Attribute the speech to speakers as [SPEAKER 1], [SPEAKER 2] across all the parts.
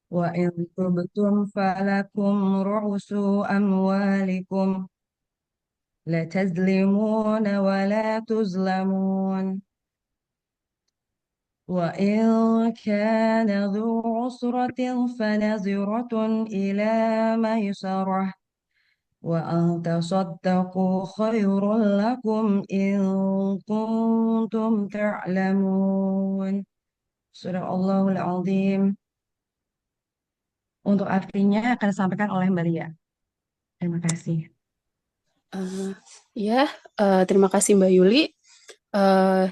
[SPEAKER 1] وإن تبتم فلكم رؤوس أموالكم لا تظلمون ولا تظلمون. وإن كان ذو عسرة فنظرة إلى ميسرة وأن تصدقوا خير لكم إن كنتم تعلمون. Surah Allahul Azim. Untuk artinya akan disampaikan oleh Mbak Lia. Terima kasih.
[SPEAKER 2] Eh, ya, terima kasih Mbak Yuli.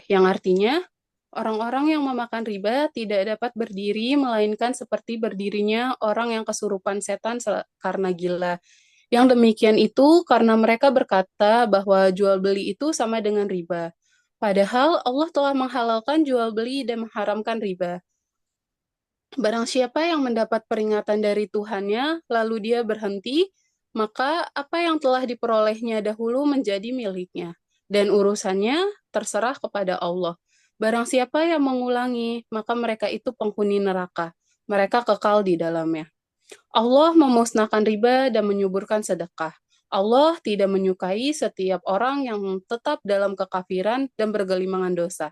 [SPEAKER 2] Yang artinya orang-orang yang memakan riba tidak dapat berdiri melainkan seperti berdirinya orang yang kesurupan setan karena gila. Yang demikian itu karena mereka berkata bahwa jual beli itu sama dengan riba. Padahal Allah telah menghalalkan jual beli dan mengharamkan riba. Barang siapa yang mendapat peringatan dari Tuhannya, lalu dia berhenti, maka apa yang telah diperolehnya dahulu menjadi miliknya, dan urusannya terserah kepada Allah. Barang siapa yang mengulangi, maka mereka itu penghuni neraka. Mereka kekal di dalamnya. Allah memusnahkan riba dan menyuburkan sedekah. Allah tidak menyukai setiap orang yang tetap dalam kekafiran dan bergelimangan dosa.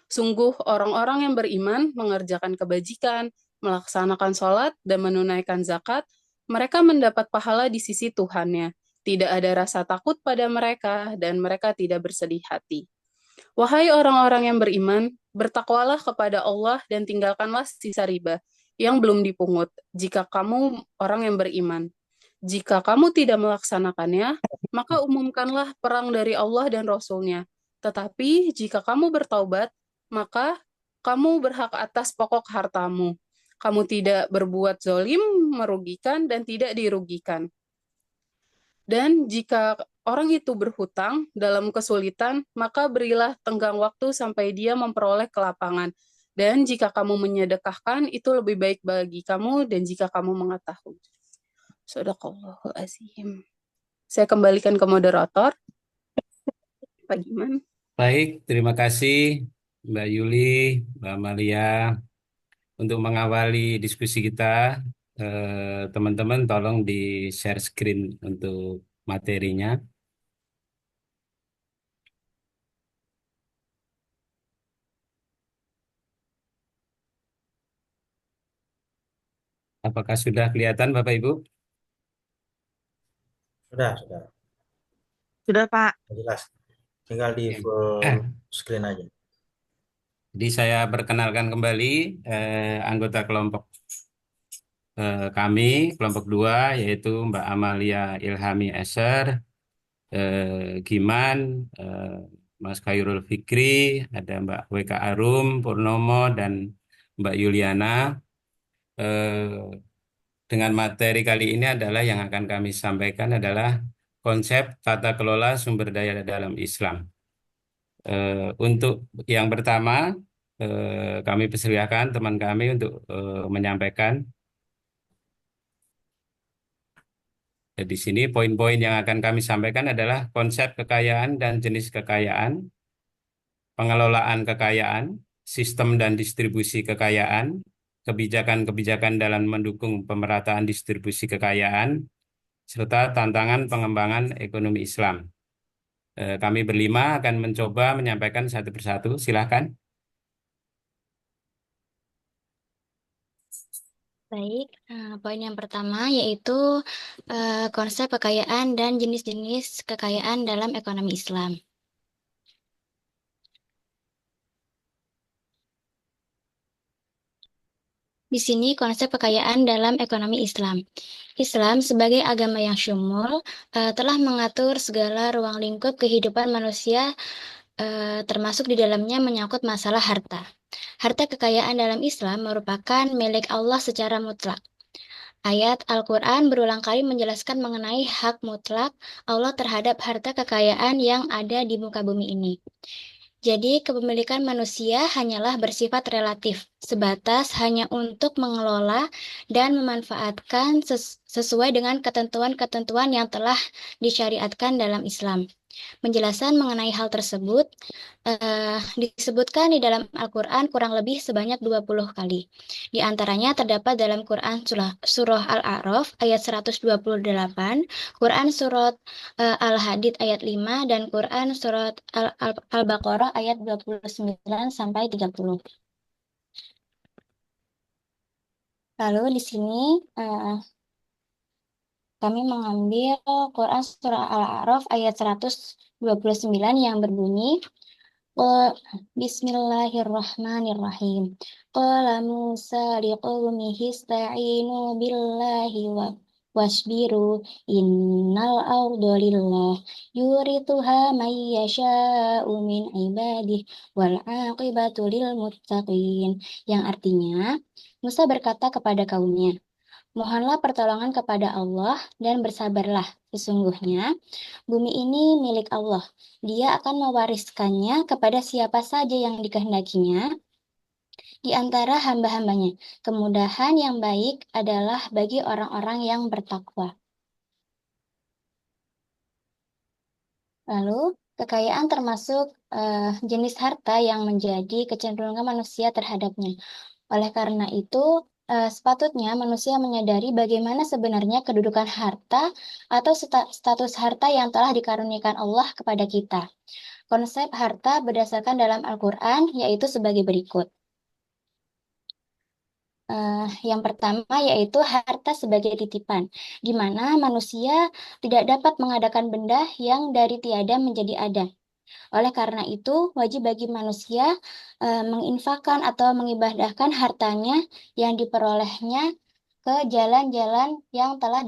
[SPEAKER 2] Sungguh orang-orang yang beriman mengerjakan kebajikan, melaksanakan sholat, dan menunaikan zakat, mereka mendapat pahala di sisi Tuhannya. Tidak ada rasa takut pada mereka, dan mereka tidak bersedih hati. Wahai orang-orang yang beriman, bertakwalah kepada Allah dan tinggalkanlah sisa riba yang belum dipungut, jika kamu orang yang beriman. Jika kamu tidak melaksanakannya, maka umumkanlah perang dari Allah dan Rasul-Nya. Tetapi jika kamu bertaubat, maka kamu berhak atas pokok hartamu. Kamu tidak berbuat zolim, merugikan, dan tidak dirugikan. Dan jika orang itu berhutang dalam kesulitan, maka berilah tenggang waktu sampai dia memperoleh kelapangan. Dan jika kamu menyedekahkan, itu lebih baik bagi kamu dan jika kamu mengetahui. Sadaqallahul azim. Saya kembalikan ke moderator. Pak Giman.
[SPEAKER 3] Baik, terima kasih Mbak Yuli, Mbak Malia untuk mengawali diskusi kita. Teman-teman tolong di share screen untuk materinya. Apakah sudah kelihatan Bapak Ibu?
[SPEAKER 4] Sudah
[SPEAKER 1] Sudah, Pak.
[SPEAKER 4] jelas. Tinggal di
[SPEAKER 3] Oke.
[SPEAKER 4] full screen aja.
[SPEAKER 3] Jadi saya perkenalkan kembali anggota kelompok kami, kelompok 2, yaitu Mbak Amalia Ilhami Eser, Giman, Mas Khairul Fikri, ada Mbak WK Arum, Purnomo, dan Mbak Yuliana. Dengan materi kali ini adalah yang akan kami sampaikan adalah konsep tata kelola sumber daya dalam Islam. Untuk yang pertama, kami persilakan teman kami untuk menyampaikan. Di sini poin-poin yang akan kami sampaikan adalah konsep kekayaan dan jenis kekayaan, pengelolaan kekayaan, sistem dan distribusi kekayaan, kebijakan-kebijakan dalam mendukung pemerataan distribusi kekayaan, serta tantangan pengembangan ekonomi Islam. Kami berlima akan mencoba menyampaikan satu persatu. Silakan.
[SPEAKER 5] Baik, poin yang pertama yaitu konsep kekayaan dan jenis-jenis kekayaan dalam ekonomi Islam. Di sini konsep kekayaan dalam ekonomi Islam. Islam sebagai agama yang syumul telah mengatur segala ruang lingkup kehidupan manusia termasuk di dalamnya menyangkut masalah harta. Harta kekayaan dalam Islam merupakan milik Allah secara mutlak. Ayat Al-Quran berulang kali menjelaskan mengenai hak mutlak Allah terhadap harta kekayaan yang ada di muka bumi ini. Jadi, kepemilikan manusia hanyalah bersifat relatif, sebatas hanya untuk mengelola dan memanfaatkan sesuai dengan ketentuan-ketentuan yang telah disyariatkan dalam Islam. Penjelasan mengenai hal tersebut disebutkan di dalam Al-Quran kurang lebih sebanyak 20 kali. Di antaranya terdapat dalam Quran surah Al-A'raf ayat 128, Quran surat Al-Hadid ayat 5, dan Quran surat Al-Baqarah ayat 29 sampai 30. Lalu di sini kami mengambil Quran surah Al-A'raf ayat 129 yang berbunyi, Bismillahirrahmanirrahim. Qala Musa liqaumihi ista'inu billahi wasbiru innal arda lillah yurithuha man yasha'u min ibadih wal aqibatu lil muttaqin. Yang artinya, Musa berkata kepada kaumnya, mohonlah pertolongan kepada Allah dan bersabarlah. Sesungguhnya bumi ini milik Allah. Dia akan mewariskannya kepada siapa saja yang dikehendakinya di antara hamba-hambanya. Kemudahan yang baik adalah bagi orang-orang yang bertakwa. Lalu, kekayaan termasuk jenis harta yang menjadi kecenderungan manusia terhadapnya. Oleh karena itu, sepatutnya manusia menyadari bagaimana sebenarnya kedudukan harta atau status harta yang telah dikaruniakan Allah kepada kita. Konsep harta berdasarkan dalam Al-Quran yaitu sebagai berikut. Yang pertama yaitu harta sebagai titipan, di mana manusia tidak dapat mengadakan benda yang dari tiada menjadi ada. Oleh karena itu, wajib bagi manusia menginfakkan atau mengibadahkan hartanya yang diperolehnya ke jalan-jalan yang telah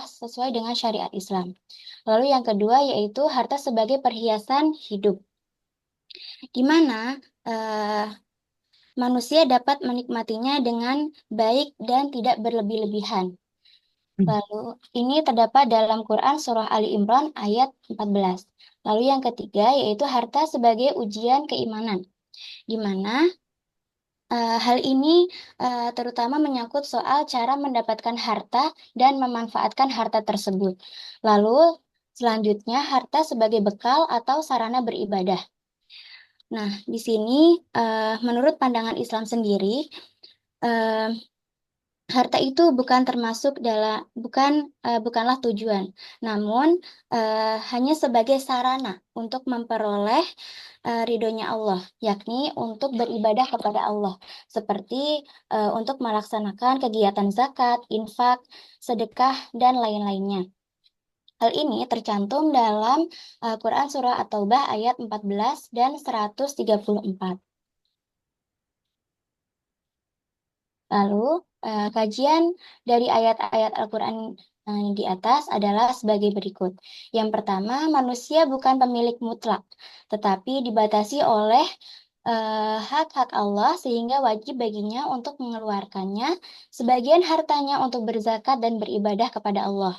[SPEAKER 5] sesuai dengan syariat Islam. Lalu yang kedua yaitu harta sebagai perhiasan hidup, di mana manusia dapat menikmatinya dengan baik dan tidak berlebih-lebihan. Lalu ini terdapat dalam Quran surah Ali Imran ayat 14. Lalu yang ketiga yaitu harta sebagai ujian keimanan, di mana hal ini terutama menyangkut soal cara mendapatkan harta dan memanfaatkan harta tersebut. Lalu selanjutnya harta sebagai bekal atau sarana beribadah. Nah, di sini menurut pandangan Islam sendiri, harta itu bukanlah tujuan, namun hanya sebagai sarana untuk memperoleh ridhonya Allah, yakni untuk beribadah kepada Allah, seperti untuk melaksanakan kegiatan zakat, infak, sedekah, dan lain-lainnya. Hal ini tercantum dalam Quran Surah At-Taubah ayat 14 dan 134. Lalu, kajian dari ayat-ayat Al-Quran di atas adalah sebagai berikut. Yang pertama, manusia bukan pemilik mutlak, tetapi dibatasi oleh hak-hak Allah sehingga wajib baginya untuk mengeluarkannya sebagian hartanya untuk berzakat dan beribadah kepada Allah.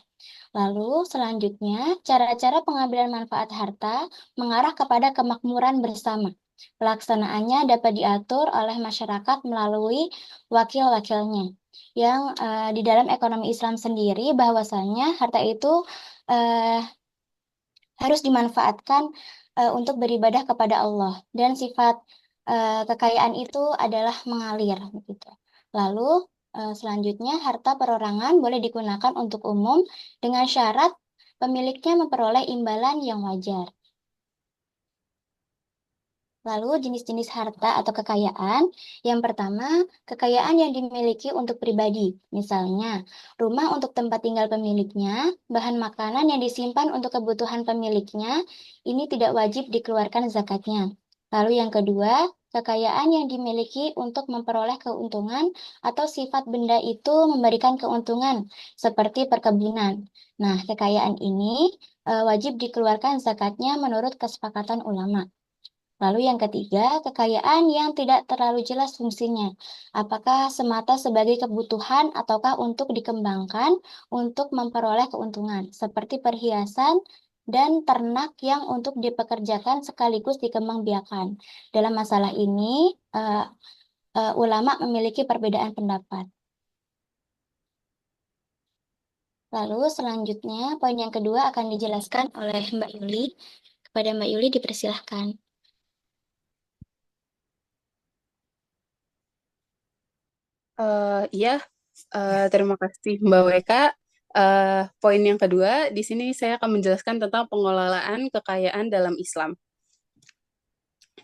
[SPEAKER 5] Lalu selanjutnya, cara-cara pengambilan manfaat harta mengarah kepada kemakmuran bersama. Pelaksanaannya dapat diatur oleh masyarakat melalui wakil-wakilnya. Yang di dalam ekonomi Islam sendiri bahwasanya harta itu harus dimanfaatkan untuk beribadah kepada Allah, dan sifat kekayaan itu adalah mengalir begitu. Lalu selanjutnya harta perorangan boleh digunakan untuk umum dengan syarat pemiliknya memperoleh imbalan yang wajar. Lalu jenis-jenis harta atau kekayaan. Yang pertama, kekayaan yang dimiliki untuk pribadi. Misalnya, rumah untuk tempat tinggal pemiliknya, bahan makanan yang disimpan untuk kebutuhan pemiliknya, ini tidak wajib dikeluarkan zakatnya. Lalu yang kedua, kekayaan yang dimiliki untuk memperoleh keuntungan atau sifat benda itu memberikan keuntungan, seperti perkebunan. Nah, kekayaan ini wajib dikeluarkan zakatnya menurut kesepakatan ulama. Lalu yang ketiga, kekayaan yang tidak terlalu jelas fungsinya. Apakah semata sebagai kebutuhan ataukah untuk dikembangkan untuk memperoleh keuntungan, seperti perhiasan dan ternak yang untuk dipekerjakan sekaligus dikembangbiakan. Dalam masalah ini, ulama memiliki perbedaan pendapat. Lalu selanjutnya poin yang kedua akan dijelaskan oleh Mbak Yuli. Kepada Mbak Yuli dipersilahkan.
[SPEAKER 2] Iya, terima kasih Mbak Weka. Poin yang kedua, di sini saya akan menjelaskan tentang pengelolaan kekayaan dalam Islam.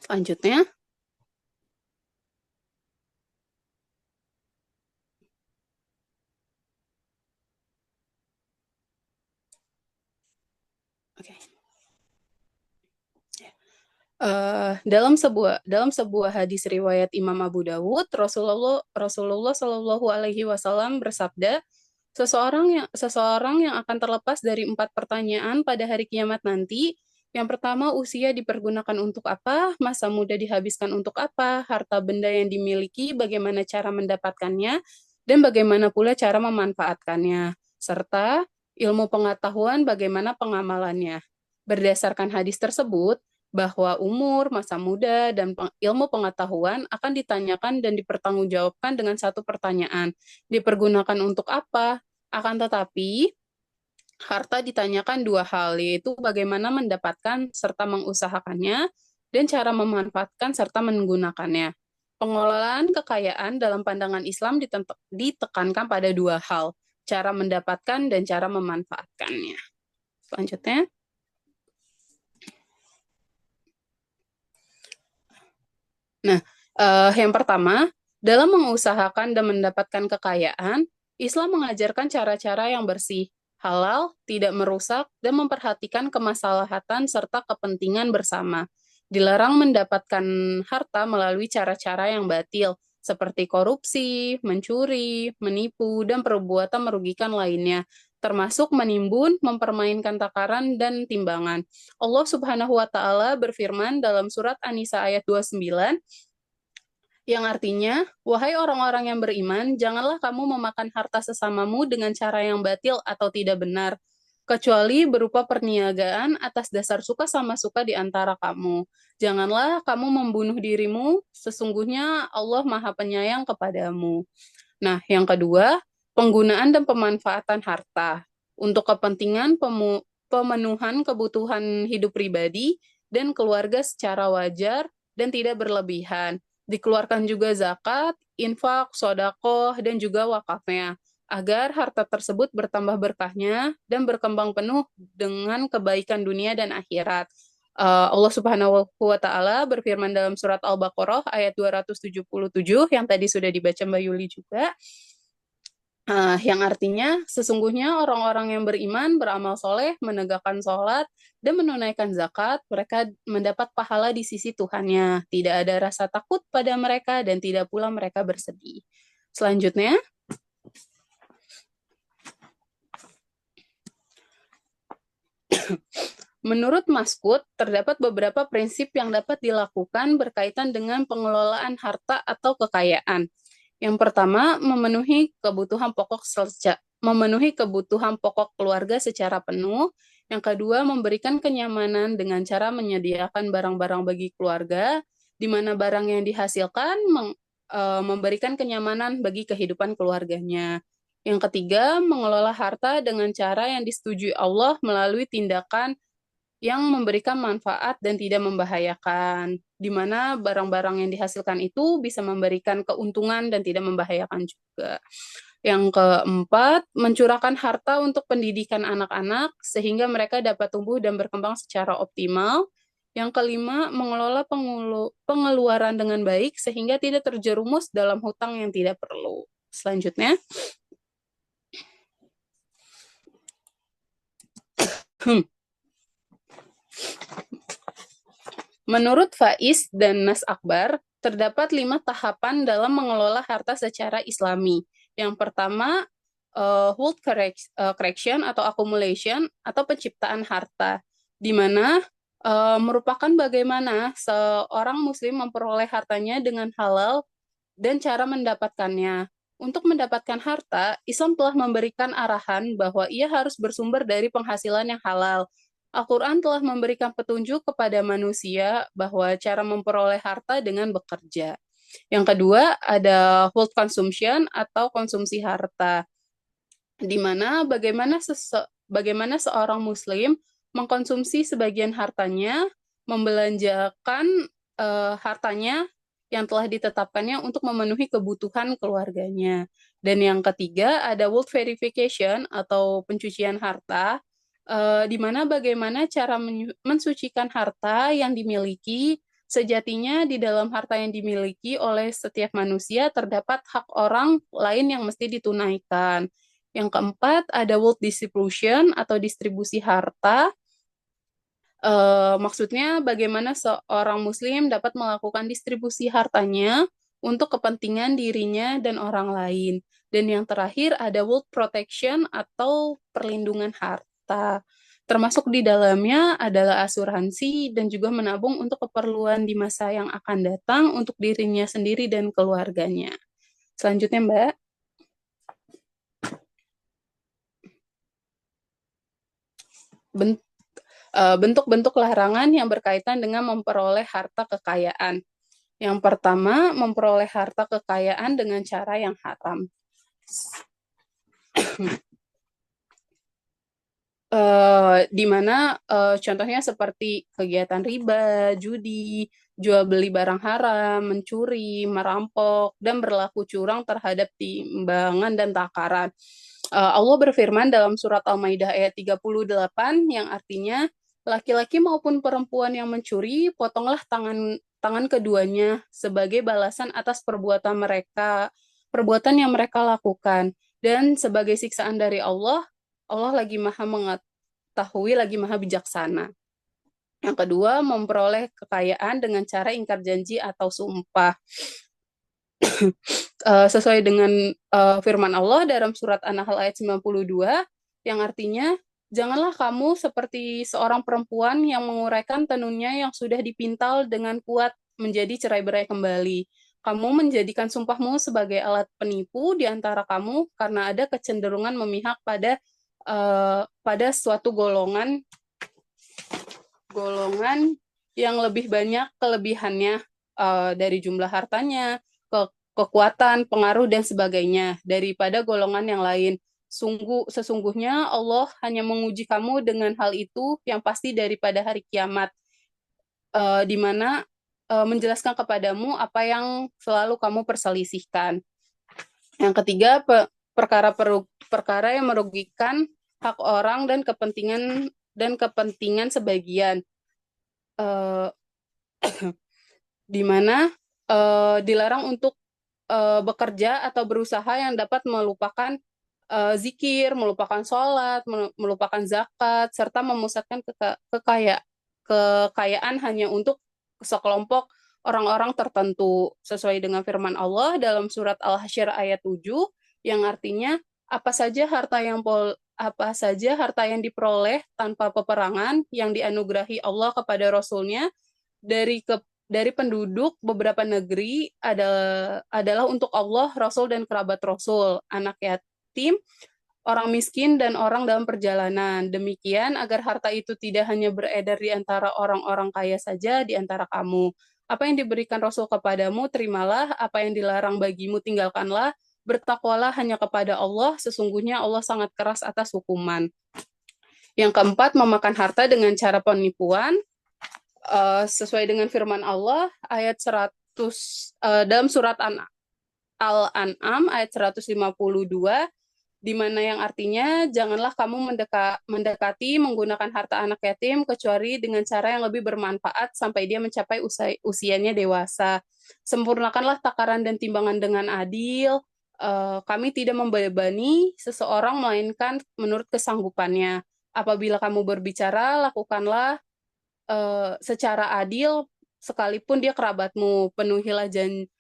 [SPEAKER 2] Selanjutnya, oke. Dalam sebuah hadis riwayat Imam Abu Dawud, Rasulullah Shallallahu Alaihi Wasallam bersabda, seseorang yang akan terlepas dari 4 pertanyaan pada hari kiamat nanti. Yang pertama, usia dipergunakan untuk apa, masa muda dihabiskan untuk apa, harta benda yang dimiliki, bagaimana cara mendapatkannya, dan bagaimana pula cara memanfaatkannya, serta ilmu pengetahuan bagaimana pengamalannya. Berdasarkan hadis tersebut, bahwa umur, masa muda, dan ilmu pengetahuan akan ditanyakan dan dipertanggungjawabkan dengan satu pertanyaan. Dipergunakan untuk apa? Akan tetapi, harta ditanyakan 2 hal, yaitu bagaimana mendapatkan serta mengusahakannya, dan cara memanfaatkan serta menggunakannya. Pengelolaan kekayaan dalam pandangan Islam ditekankan pada 2 hal, cara mendapatkan dan cara memanfaatkannya. Selanjutnya, Nah, yang pertama, dalam mengusahakan dan mendapatkan kekayaan, Islam mengajarkan cara-cara yang bersih, halal, tidak merusak, dan memperhatikan kemaslahatan serta kepentingan bersama. Dilarang mendapatkan harta melalui cara-cara yang batil, seperti korupsi, mencuri, menipu, dan perbuatan merugikan lainnya, termasuk menimbun, mempermainkan takaran, dan timbangan. Allah Subhanahu wa Ta'ala berfirman dalam surat An-Nisa ayat 29, yang artinya, wahai orang-orang yang beriman, janganlah kamu memakan harta sesamamu dengan cara yang batil atau tidak benar, kecuali berupa perniagaan atas dasar suka sama suka di antara kamu. Janganlah kamu membunuh dirimu, sesungguhnya Allah Maha Penyayang kepadamu. Nah, yang kedua, penggunaan dan pemanfaatan harta untuk kepentingan pemenuhan kebutuhan hidup pribadi dan keluarga secara wajar dan tidak berlebihan. Dikeluarkan juga zakat, infak, sodakoh, dan juga wakafnya, agar harta tersebut bertambah berkahnya dan berkembang penuh dengan kebaikan dunia dan akhirat. Allah Subhanahu wa Ta'ala berfirman dalam surat Al-Baqarah ayat 277 yang tadi sudah dibaca Mbak Yuli juga, yang artinya sesungguhnya orang-orang yang beriman, beramal soleh, menegakkan sholat, dan menunaikan zakat, mereka mendapat pahala di sisi Tuhannya. Tidak ada rasa takut pada mereka dan tidak pula mereka bersedih. Selanjutnya, menurut Mas'ud, terdapat beberapa prinsip yang dapat dilakukan berkaitan dengan pengelolaan harta atau kekayaan. Yang pertama, memenuhi kebutuhan pokok keluarga secara penuh. Yang kedua, memberikan kenyamanan dengan cara menyediakan barang-barang bagi keluarga, di mana barang yang dihasilkan memberikan kenyamanan bagi kehidupan keluarganya. Yang ketiga, mengelola harta dengan cara yang disetujui Allah melalui tindakan yang memberikan manfaat dan tidak membahayakan, di mana barang-barang yang dihasilkan itu bisa memberikan keuntungan dan tidak membahayakan juga. Yang keempat, mencurahkan harta untuk pendidikan anak-anak sehingga mereka dapat tumbuh dan berkembang secara optimal. Yang kelima, mengelola pengeluaran dengan baik sehingga tidak terjerumus dalam hutang yang tidak perlu. Selanjutnya, menurut Faiz dan Nas Akbar, terdapat 5 tahapan dalam mengelola harta secara Islami. Yang pertama, wealth correction atau accumulation atau penciptaan harta, di mana merupakan bagaimana seorang muslim memperoleh hartanya dengan halal dan cara mendapatkannya. Untuk mendapatkan harta, Islam telah memberikan arahan bahwa ia harus bersumber dari penghasilan yang halal. Al-Quran telah memberikan petunjuk kepada manusia bahwa cara memperoleh harta dengan bekerja. Yang kedua, ada wealth consumption atau konsumsi harta. di mana bagaimana seorang muslim mengkonsumsi sebagian hartanya, membelanjakan hartanya yang telah ditetapkannya untuk memenuhi kebutuhan keluarganya. Dan yang ketiga ada wealth verification atau pencucian harta, di mana bagaimana cara mensucikan harta yang dimiliki. Sejatinya di dalam harta yang dimiliki oleh setiap manusia terdapat hak orang lain yang mesti ditunaikan. Yang keempat ada wealth distribution atau distribusi harta. Maksudnya bagaimana seorang muslim dapat melakukan distribusi hartanya untuk kepentingan dirinya dan orang lain. Dan yang terakhir ada wealth protection atau perlindungan harta. Termasuk di dalamnya adalah asuransi dan juga menabung untuk keperluan di masa yang akan datang untuk dirinya sendiri dan keluarganya. Selanjutnya, Mbak. Bentuk-bentuk larangan yang berkaitan dengan memperoleh harta kekayaan. Yang pertama, memperoleh harta kekayaan dengan cara yang haram. Di mana contohnya seperti kegiatan riba, judi, jual beli barang haram, mencuri, merampok, dan berlaku curang terhadap timbangan dan takaran. Allah berfirman dalam surat Al-Maidah ayat 38 yang artinya laki-laki maupun perempuan yang mencuri, potonglah tangan keduanya sebagai balasan atas perbuatan yang mereka lakukan. Dan sebagai siksaan dari Allah lagi maha mengetahui, lagi maha bijaksana. Yang kedua, memperoleh kekayaan dengan cara ingkar janji atau sumpah. Sesuai dengan firman Allah dalam surat An-Nahl ayat 92, yang artinya, janganlah kamu seperti seorang perempuan yang menguraikan tenunnya yang sudah dipintal dengan kuat menjadi cerai-berai kembali. Kamu menjadikan sumpahmu sebagai alat penipu di antara kamu karena ada kecenderungan memihak pada suatu golongan yang lebih banyak kelebihannya dari jumlah hartanya, kekuatan, pengaruh, dan sebagainya daripada golongan yang lain. Sesungguhnya Allah hanya menguji kamu dengan hal itu yang pasti daripada hari kiamat, di mana menjelaskan kepadamu apa yang selalu kamu perselisihkan. Yang ketiga, perkara yang merugikan hak orang dan kepentingan sebagian, di mana dilarang untuk bekerja atau berusaha yang dapat melupakan zikir, melupakan sholat, melupakan zakat, serta memusatkan kekayaan hanya untuk sekelompok orang-orang tertentu, sesuai dengan firman Allah dalam surat Al-Hasyr ayat 7, yang artinya apa saja harta yang diperoleh tanpa peperangan yang dianugerahi Allah kepada Rasul-Nya dari penduduk beberapa negeri adalah untuk Allah, Rasul, dan kerabat Rasul, anak yatim, orang miskin, dan orang dalam perjalanan. Demikian agar harta itu tidak hanya beredar di antara orang-orang kaya saja di antara kamu. Apa yang diberikan Rasul kepadamu, terimalah. Apa yang dilarang bagimu, tinggalkanlah. Bertakwalah hanya kepada Allah, sesungguhnya Allah sangat keras atas hukuman. Yang keempat, memakan harta dengan cara penipuan. Sesuai dengan firman Allah ayat 100 dalam surat Al-An'am ayat 152, di mana yang artinya janganlah kamu mendekati menggunakan harta anak yatim kecuali dengan cara yang lebih bermanfaat sampai dia mencapai usianya dewasa. Sempurnakanlah takaran dan timbangan dengan adil. Kami tidak membebani seseorang melainkan menurut kesanggupannya. Apabila kamu berbicara, lakukanlah secara adil sekalipun dia kerabatmu.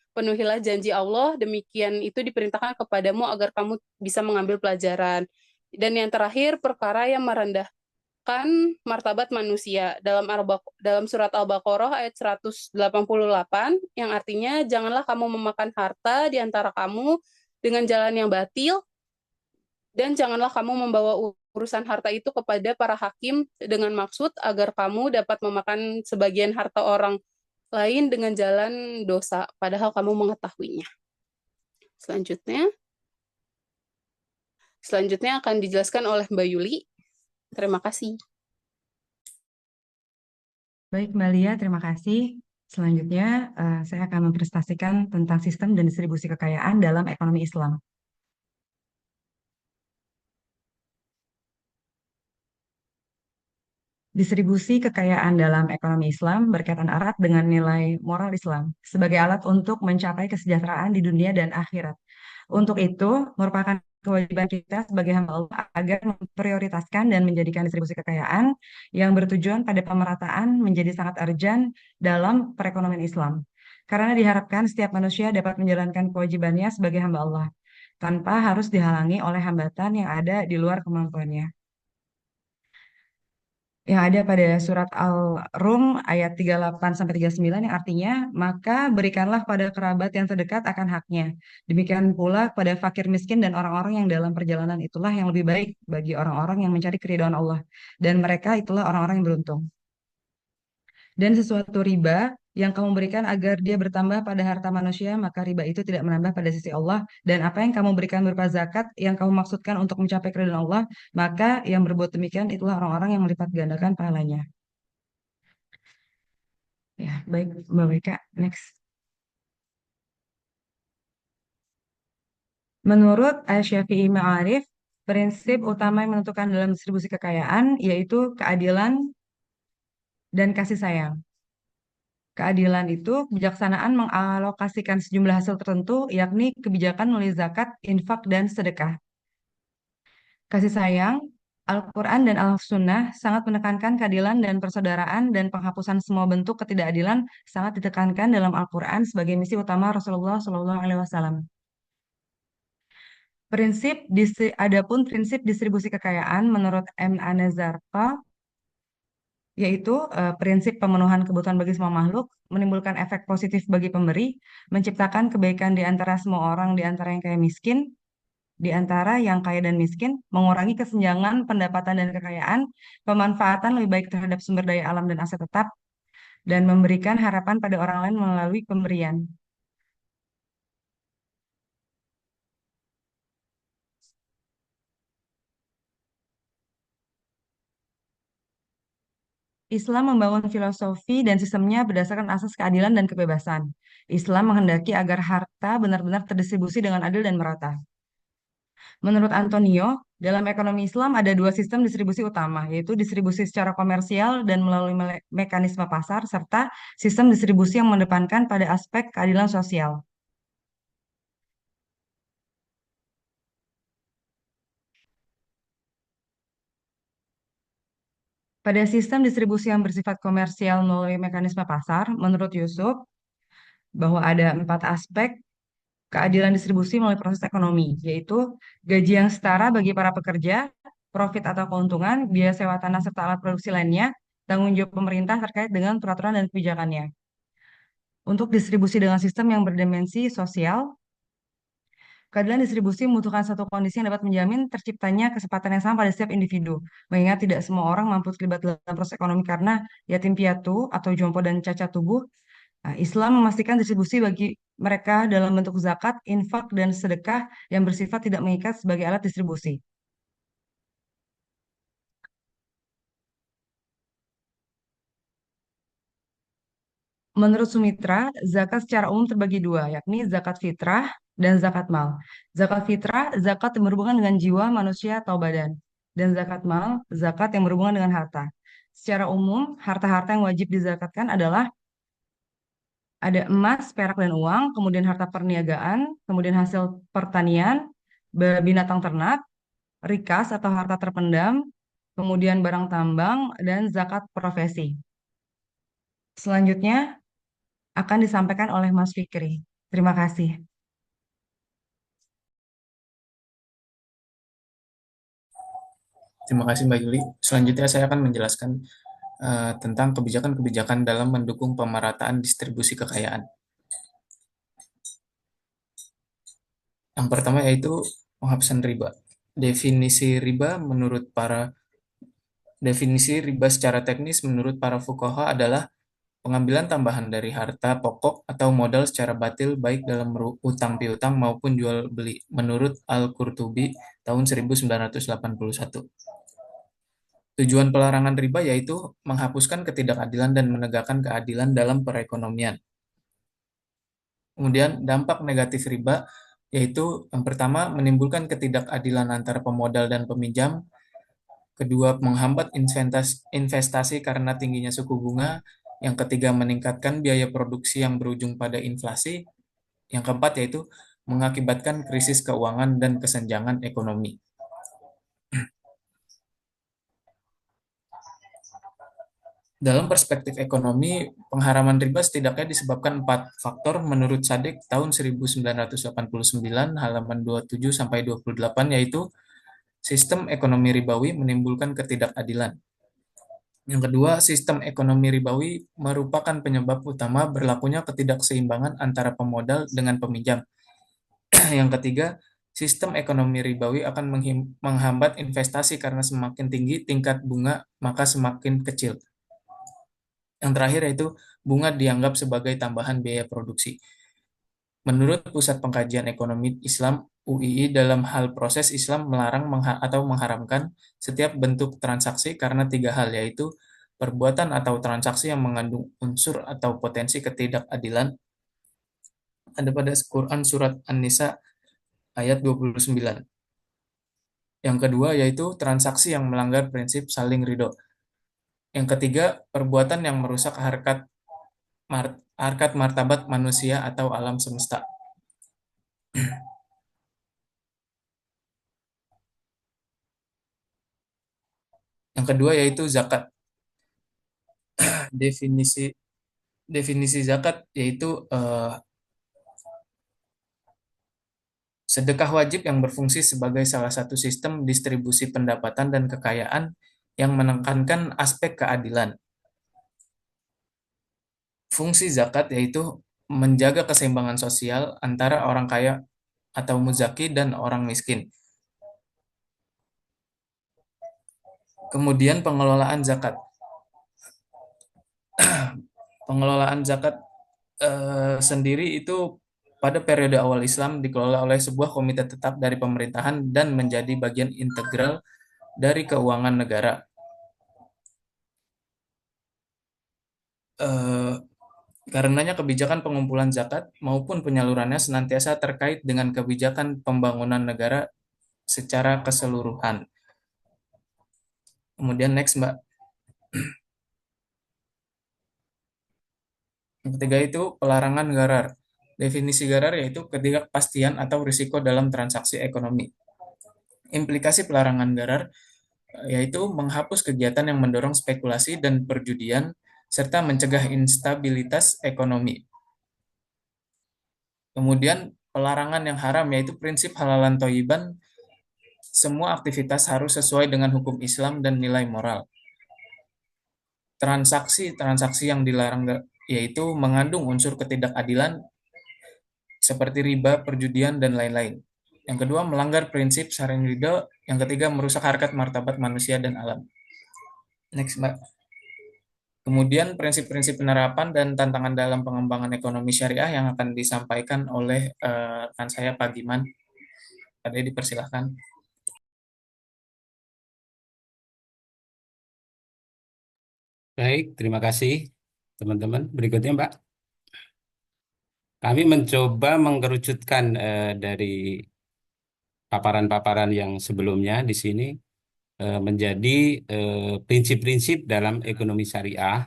[SPEAKER 2] Penuhilah janji Allah, demikian itu diperintahkan kepadamu agar kamu bisa mengambil pelajaran. Dan yang terakhir, perkara yang merendahkan martabat manusia dalam surat Al-Baqarah ayat 188, yang artinya janganlah kamu memakan harta di antara kamu dengan jalan yang batil, dan janganlah kamu membawa urusan harta itu kepada para hakim dengan maksud agar kamu dapat memakan sebagian harta orang lain dengan jalan dosa, padahal kamu mengetahuinya. Selanjutnya, Selanjutnya akan dijelaskan oleh Mbak Yuli. Terima kasih.
[SPEAKER 1] Baik, Mbak Lia, terima kasih. Selanjutnya, saya akan mempresentasikan tentang sistem dan distribusi kekayaan dalam ekonomi Islam. Distribusi kekayaan dalam ekonomi Islam berkaitan erat dengan nilai moral Islam sebagai alat untuk mencapai kesejahteraan di dunia dan akhirat. Untuk itu, merupakan kewajiban kita sebagai hamba Allah agar memprioritaskan dan menjadikan distribusi kekayaan yang bertujuan pada pemerataan menjadi sangat urgent dalam perekonomian Islam. Karena diharapkan setiap manusia dapat menjalankan kewajibannya sebagai hamba Allah tanpa harus dihalangi oleh hambatan yang ada di luar kemampuannya. Yang ada pada surat Al-Rum ayat 38 sampai 39 yang artinya maka berikanlah pada kerabat yang terdekat akan haknya. Demikian pula pada fakir miskin dan orang-orang yang dalam perjalanan itulah yang lebih baik bagi orang-orang yang mencari keridhaan Allah dan mereka itulah orang-orang yang beruntung. Dan sesuatu riba yang kamu berikan agar dia bertambah pada harta manusia, maka riba itu tidak menambah pada sisi Allah. Dan apa yang kamu berikan berupa zakat yang kamu maksudkan untuk mencapai keridhaan Allah, maka yang berbuat demikian itulah orang-orang yang melipat gandakan pahalanya. Ya, baik Mbak Wika, next. Menurut Asy-Syafi'i Ma'arif, prinsip utama yang menentukan dalam distribusi kekayaan yaitu keadilan dan kasih sayang. Keadilan itu kebijaksanaan mengalokasikan sejumlah hasil tertentu, yakni kebijakan melalui zakat, infak, dan sedekah. Kasih sayang, Al-Quran dan Al-Sunnah sangat menekankan keadilan dan persaudaraan dan penghapusan semua bentuk ketidakadilan sangat ditekankan dalam Al-Quran sebagai misi utama Rasulullah SAW. Adapun prinsip distribusi kekayaan menurut M. Anazarqa yaitu prinsip pemenuhan kebutuhan bagi semua makhluk, menimbulkan efek positif bagi pemberi, menciptakan kebaikan di antara semua orang, di antara yang kaya miskin, di antara yang kaya dan miskin, mengurangi kesenjangan pendapatan dan kekayaan, pemanfaatan lebih baik terhadap sumber daya alam dan aset tetap, dan memberikan harapan pada orang lain melalui pemberian. Islam membangun filosofi dan sistemnya berdasarkan asas keadilan dan kebebasan. Islam menghendaki agar harta benar-benar terdistribusi dengan adil dan merata. Menurut Antonio, dalam ekonomi Islam ada dua sistem distribusi utama, yaitu distribusi secara komersial dan melalui mekanisme pasar, serta sistem distribusi yang mengedepankan pada aspek keadilan sosial. Pada sistem distribusi yang bersifat komersial melalui mekanisme pasar, menurut Yusuf, bahwa ada 4 aspek keadilan distribusi melalui proses ekonomi, yaitu gaji yang setara bagi para pekerja, profit atau keuntungan, biaya sewa tanah serta alat produksi lainnya, tanggung jawab pemerintah terkait dengan peraturan dan kebijakannya. Untuk distribusi dengan sistem yang berdimensi sosial, keadilan distribusi membutuhkan satu kondisi yang dapat menjamin terciptanya kesempatan yang sama pada setiap individu, mengingat tidak semua orang mampu terlibat dalam proses ekonomi karena yatim piatu atau jompo dan cacat tubuh. Nah, Islam memastikan distribusi bagi mereka dalam bentuk zakat, infak, dan sedekah yang bersifat tidak mengikat sebagai alat distribusi. Menurut Sumitra, zakat secara umum terbagi dua, yakni zakat fitrah dan zakat mal. Zakat fitrah, zakat yang berhubungan dengan jiwa manusia atau badan. Dan zakat mal, zakat yang berhubungan dengan harta. Secara umum, harta-harta yang wajib dizakatkan adalah ada emas, perak, dan uang, kemudian harta perniagaan, kemudian hasil pertanian, binatang ternak, rikas atau harta terpendam, kemudian barang tambang, dan zakat profesi. Selanjutnya akan disampaikan oleh Mas Fikri. Terima kasih.
[SPEAKER 6] Terima kasih Mbak Yuli. Selanjutnya saya akan menjelaskan tentang kebijakan-kebijakan dalam mendukung pemerataan distribusi kekayaan. Yang pertama yaitu penghapusan riba. Definisi riba secara teknis menurut para fuqaha adalah pengambilan tambahan dari harta pokok atau modal secara batil baik dalam utang piutang maupun jual beli menurut Al-Qurtubi tahun 1981. Tujuan pelarangan riba yaitu menghapuskan ketidakadilan dan menegakkan keadilan dalam perekonomian. Kemudian dampak negatif riba yaitu yang pertama menimbulkan ketidakadilan antara pemodal dan peminjam, kedua menghambat investasi karena tingginya suku bunga, yang ketiga meningkatkan biaya produksi yang berujung pada inflasi, yang keempat yaitu mengakibatkan krisis keuangan dan kesenjangan ekonomi. Dalam perspektif ekonomi, pengharaman riba setidaknya disebabkan 4 faktor menurut Sadek tahun 1989 halaman 27 sampai 28, yaitu sistem ekonomi ribawi menimbulkan ketidakadilan. Yang kedua, sistem ekonomi ribawi merupakan penyebab utama berlakunya ketidakseimbangan antara pemodal dengan peminjam. Yang ketiga, sistem ekonomi ribawi akan menghambat investasi karena semakin tinggi tingkat bunga, maka semakin kecil. Yang terakhir yaitu bunga dianggap sebagai tambahan biaya produksi. Menurut Pusat Pengkajian Ekonomi Islam UII, dalam hal proses Islam melarang atau mengharamkan setiap bentuk transaksi karena 3 hal, yaitu perbuatan atau transaksi yang mengandung unsur atau potensi ketidakadilan. Ada pada Quran Surat An-Nisa ayat 29. Yang kedua yaitu transaksi yang melanggar prinsip saling ridho. Yang ketiga, perbuatan yang merusak harkat martabat manusia atau alam semesta. Yang kedua yaitu zakat. Definisi zakat yaitu sedekah wajib yang berfungsi sebagai salah satu sistem distribusi pendapatan dan kekayaan yang menekankan aspek keadilan. Fungsi zakat yaitu menjaga keseimbangan sosial antara orang kaya atau muzaki dan orang miskin. Kemudian pengelolaan zakat. Pengelolaan zakat sendiri itu pada periode awal Islam dikelola oleh sebuah komite tetap dari pemerintahan dan menjadi bagian integral dari keuangan negara. Karenanya kebijakan pengumpulan zakat maupun penyalurannya senantiasa terkait dengan kebijakan pembangunan negara secara keseluruhan. Kemudian next, Mbak. Yang ketiga itu pelarangan gharar. Definisi gharar yaitu ketidakpastian atau risiko dalam transaksi ekonomi. Implikasi pelarangan gharar yaitu menghapus kegiatan yang mendorong spekulasi dan perjudian serta mencegah instabilitas ekonomi. Kemudian pelarangan yang haram yaitu prinsip halalan thayyiban, semua aktivitas harus sesuai dengan hukum Islam dan nilai moral. Transaksi yang dilarang yaitu mengandung unsur ketidakadilan seperti riba, perjudian, dan lain-lain. Yang kedua, melanggar prinsip saling ridho. Yang ketiga, merusak harkat martabat manusia dan alam. Next, Mbak. Kemudian prinsip-prinsip penerapan dan tantangan dalam pengembangan ekonomi syariah yang akan disampaikan oleh rekan saya Pak Giman. Ada dipersilahkan.
[SPEAKER 3] Baik, terima kasih teman-teman. Berikutnya, Mbak. Kami mencoba mengkerucutkan dari paparan-paparan yang sebelumnya di sini menjadi prinsip-prinsip dalam ekonomi syariah.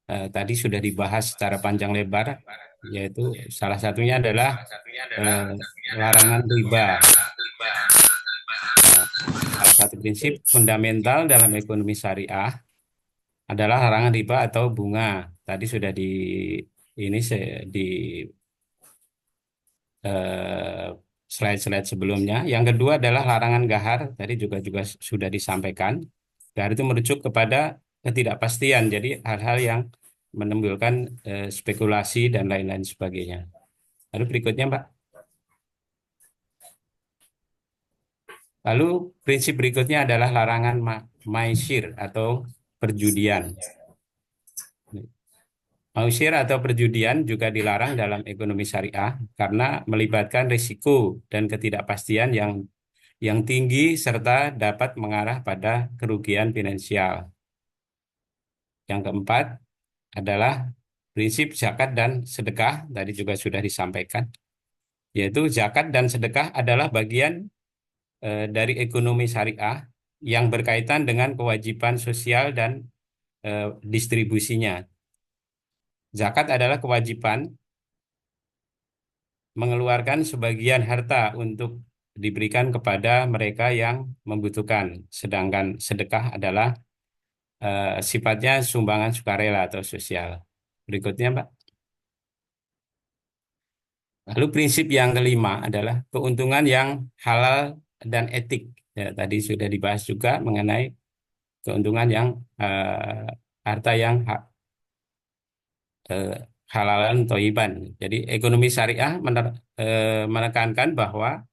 [SPEAKER 3] Tadi sudah dibahas secara panjang lebar, yaitu salah satunya adalah larangan riba. Salah satu prinsip fundamental dalam ekonomi syariah adalah larangan riba atau bunga. Tadi sudah di slide-slide sebelumnya. Yang kedua adalah larangan gahar. Tadi juga sudah disampaikan. Gahar itu merujuk kepada ketidakpastian. Jadi hal-hal yang menimbulkan spekulasi dan lain-lain sebagainya. Lalu berikutnya, Mbak. Lalu prinsip berikutnya adalah larangan maisir atau perjudian. Mausir atau perjudian juga dilarang dalam ekonomi syariah karena melibatkan risiko dan ketidakpastian yang tinggi serta dapat mengarah pada kerugian finansial. Yang keempat adalah prinsip zakat dan sedekah, tadi juga sudah disampaikan, yaitu zakat dan sedekah adalah bagian dari ekonomi syariah yang berkaitan dengan kewajiban sosial dan distribusinya. Zakat adalah kewajiban mengeluarkan sebagian harta untuk diberikan kepada mereka yang membutuhkan, sedangkan sedekah adalah sifatnya sumbangan sukarela atau sosial. Berikutnya, Mbak. Lalu prinsip yang kelima adalah keuntungan yang halal dan etik. Ya, tadi sudah dibahas juga mengenai keuntungan yang harta yang eh, halalan thayyiban. Jadi ekonomi syariah menekankan bahwa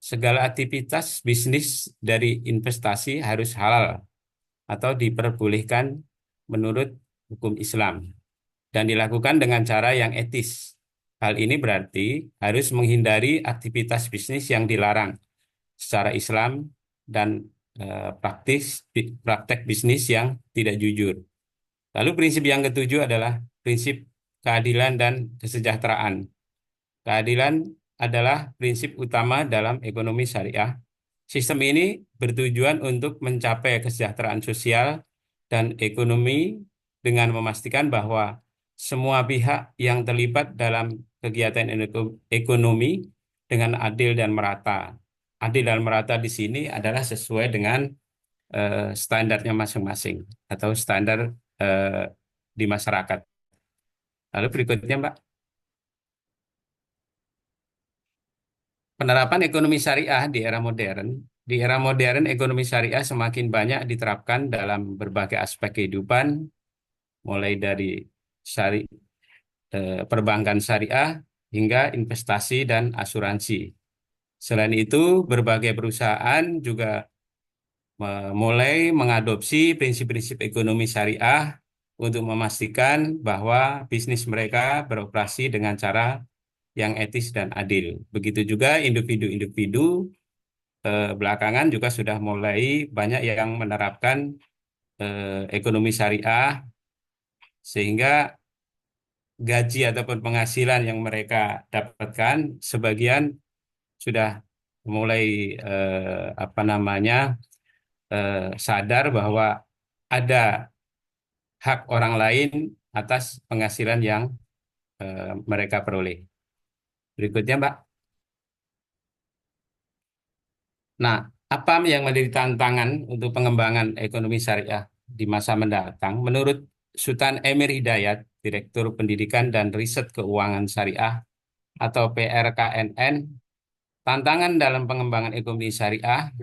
[SPEAKER 3] segala aktivitas bisnis dari investasi harus halal atau diperbolehkan menurut hukum Islam dan dilakukan dengan cara yang etis. Hal ini berarti harus menghindari aktivitas bisnis yang dilarang secara Islam dan praktek bisnis yang tidak jujur. Lalu prinsip yang ketujuh adalah prinsip keadilan dan kesejahteraan. Keadilan adalah prinsip utama dalam ekonomi syariah. Sistem ini bertujuan untuk mencapai kesejahteraan sosial dan ekonomi dengan memastikan bahwa semua pihak yang terlibat dalam kegiatan ekonomi dengan adil dan merata. Adil dan merata di sini adalah sesuai dengan standarnya masing-masing atau standar di masyarakat. Lalu berikutnya, Mbak. Penerapan ekonomi syariah di era modern. Di era modern, ekonomi syariah semakin banyak diterapkan dalam berbagai aspek kehidupan, mulai dari perbankan syariah hingga investasi dan asuransi. Selain itu, berbagai perusahaan juga mulai mengadopsi prinsip-prinsip ekonomi syariah untuk memastikan bahwa bisnis mereka beroperasi dengan cara yang etis dan adil. Begitu juga individu-individu belakangan juga sudah mulai banyak yang menerapkan ekonomi syariah sehingga gaji ataupun penghasilan yang mereka dapatkan sebagian sudah mulai sadar bahwa ada hak orang lain atas penghasilan yang mereka peroleh. Berikutnya, Mbak. Nah, apa yang menjadi tantangan untuk pengembangan ekonomi syariah di masa mendatang? Menurut Sultan Emir Hidayat, Direktur Pendidikan dan Riset Keuangan Syariah atau PRKNN, tantangan dalam pengembangan ekonomi syariah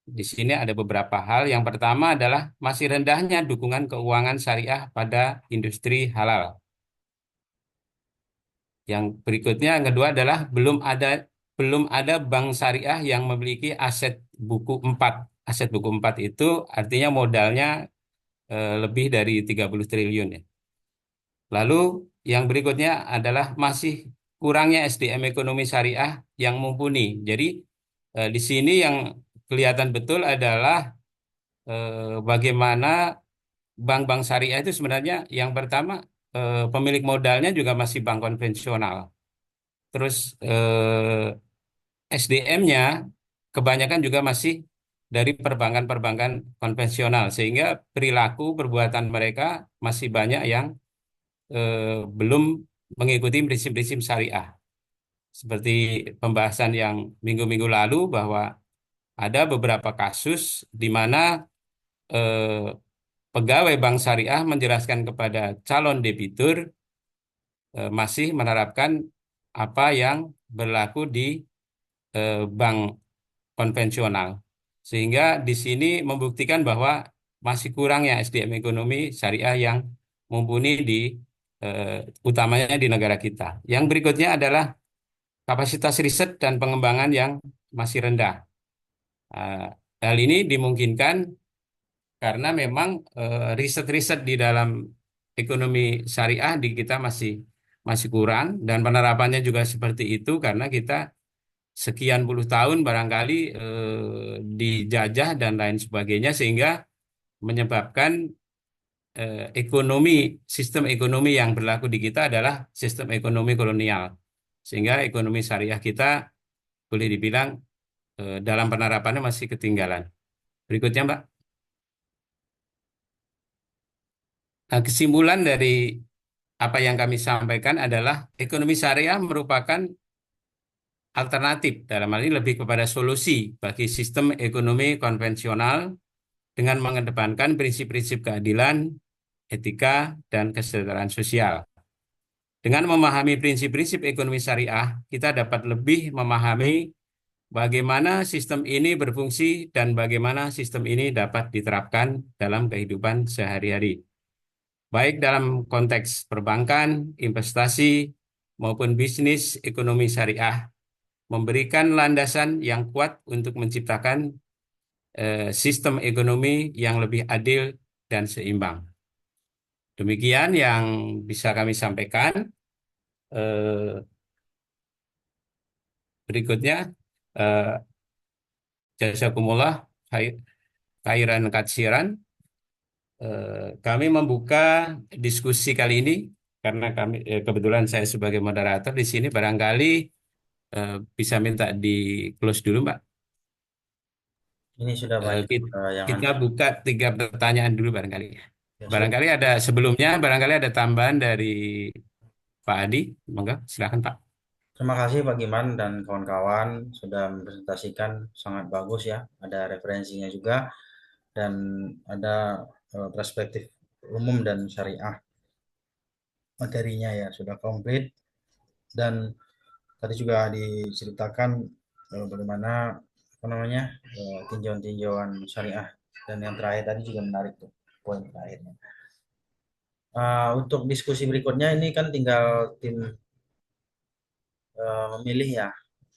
[SPEAKER 3] di sini ada beberapa hal. Yang pertama adalah masih rendahnya dukungan keuangan syariah pada industri halal. Yang berikutnya, yang kedua adalah belum ada bank syariah yang memiliki aset buku 4. Aset buku 4 itu artinya modalnya lebih dari 30 triliun ya. Lalu yang berikutnya adalah masih kurangnya SDM ekonomi syariah yang mumpuni. Jadi di sini yang kelihatan betul adalah bagaimana bank-bank syariah itu sebenarnya yang pertama pemilik modalnya juga masih bank konvensional. Terus SDM-nya kebanyakan juga masih dari perbankan-perbankan konvensional, sehingga perilaku perbuatan mereka masih banyak yang belum mengikuti prinsip-prinsip syariah. Seperti pembahasan yang minggu-minggu lalu bahwa ada beberapa kasus di mana pegawai bank syariah menjelaskan kepada calon debitur masih menerapkan apa yang berlaku di bank konvensional. Sehingga di sini membuktikan bahwa masih kurangnya SDM ekonomi syariah yang mumpuni utamanya di negara kita. Yang berikutnya adalah kapasitas riset dan pengembangan yang masih rendah. Hal ini dimungkinkan karena memang riset-riset di dalam ekonomi syariah di kita masih masih kurang dan penerapannya juga seperti itu karena kita sekian puluh tahun barangkali dijajah dan lain sebagainya sehingga menyebabkan sistem ekonomi yang berlaku di kita adalah sistem ekonomi kolonial sehingga ekonomi syariah kita boleh dibilang dalam penerapannya masih ketinggalan. Berikutnya, Mbak. Nah, kesimpulan dari apa yang kami sampaikan adalah ekonomi syariah merupakan alternatif, dalam hal ini lebih kepada solusi bagi sistem ekonomi konvensional dengan mengedepankan prinsip-prinsip keadilan, etika, dan kesejahteraan sosial. Dengan memahami prinsip-prinsip ekonomi syariah, kita dapat lebih memahami bagaimana sistem ini berfungsi dan bagaimana sistem ini dapat diterapkan dalam kehidupan sehari-hari, baik dalam konteks perbankan, investasi, maupun bisnis. Ekonomi syariah memberikan landasan yang kuat untuk menciptakan sistem ekonomi yang lebih adil dan seimbang. Demikian yang bisa kami sampaikan. Berikutnya, jazakumullah khairan katsiran. Kami membuka diskusi kali ini karena kami kebetulan saya sebagai moderator di sini, barangkali bisa minta di close dulu, Mbak.
[SPEAKER 4] Ini sudah banyak yang
[SPEAKER 3] Kita buka 3 pertanyaan dulu barangkali.
[SPEAKER 4] Ya,
[SPEAKER 3] Barangkali ada sebelumnya, barangkali ada tambahan dari Pak Adi. Monggo, silakan Pak.
[SPEAKER 4] Terima kasih Pak Giman dan kawan-kawan sudah mempresentasikan sangat bagus ya. Ada referensinya juga dan ada perspektif umum dan syariah. Materinya ya sudah komplit dan tadi juga diceritakan bagaimana tinjauan-tinjauan syariah dan yang terakhir tadi juga menarik tuh poin terakhirnya. Untuk diskusi berikutnya ini kan tinggal tim memilih ya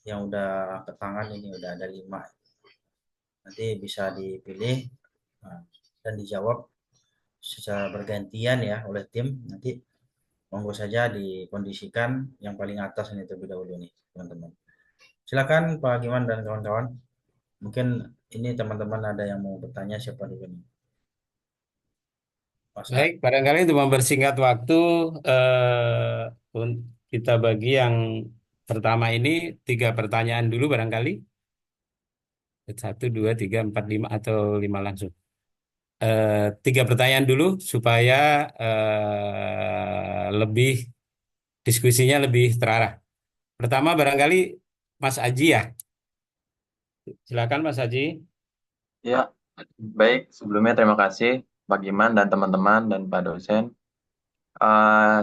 [SPEAKER 4] yang udah ke tangan ini udah ada 5 nanti bisa dipilih dan dijawab secara bergantian ya oleh tim. Nanti monggo saja dikondisikan yang paling atas ini terlebih dahulu nih teman-teman. Silakan Pak Giman dan kawan-kawan. Mungkin ini teman-teman ada yang mau bertanya, siapa dulu nih?
[SPEAKER 3] Baik, barangkali untuk mempersingkat waktu, kita bagi yang pertama ini 3 pertanyaan dulu barangkali. 1, 2, 3, 4, 5 atau 5 langsung. 3 pertanyaan dulu supaya lebih diskusinya lebih terarah. Pertama barangkali Mas Aji ya. Silakan Mas Aji.
[SPEAKER 7] Ya, baik. Sebelumnya terima kasih Pak Giman dan teman-teman dan Pak dosen.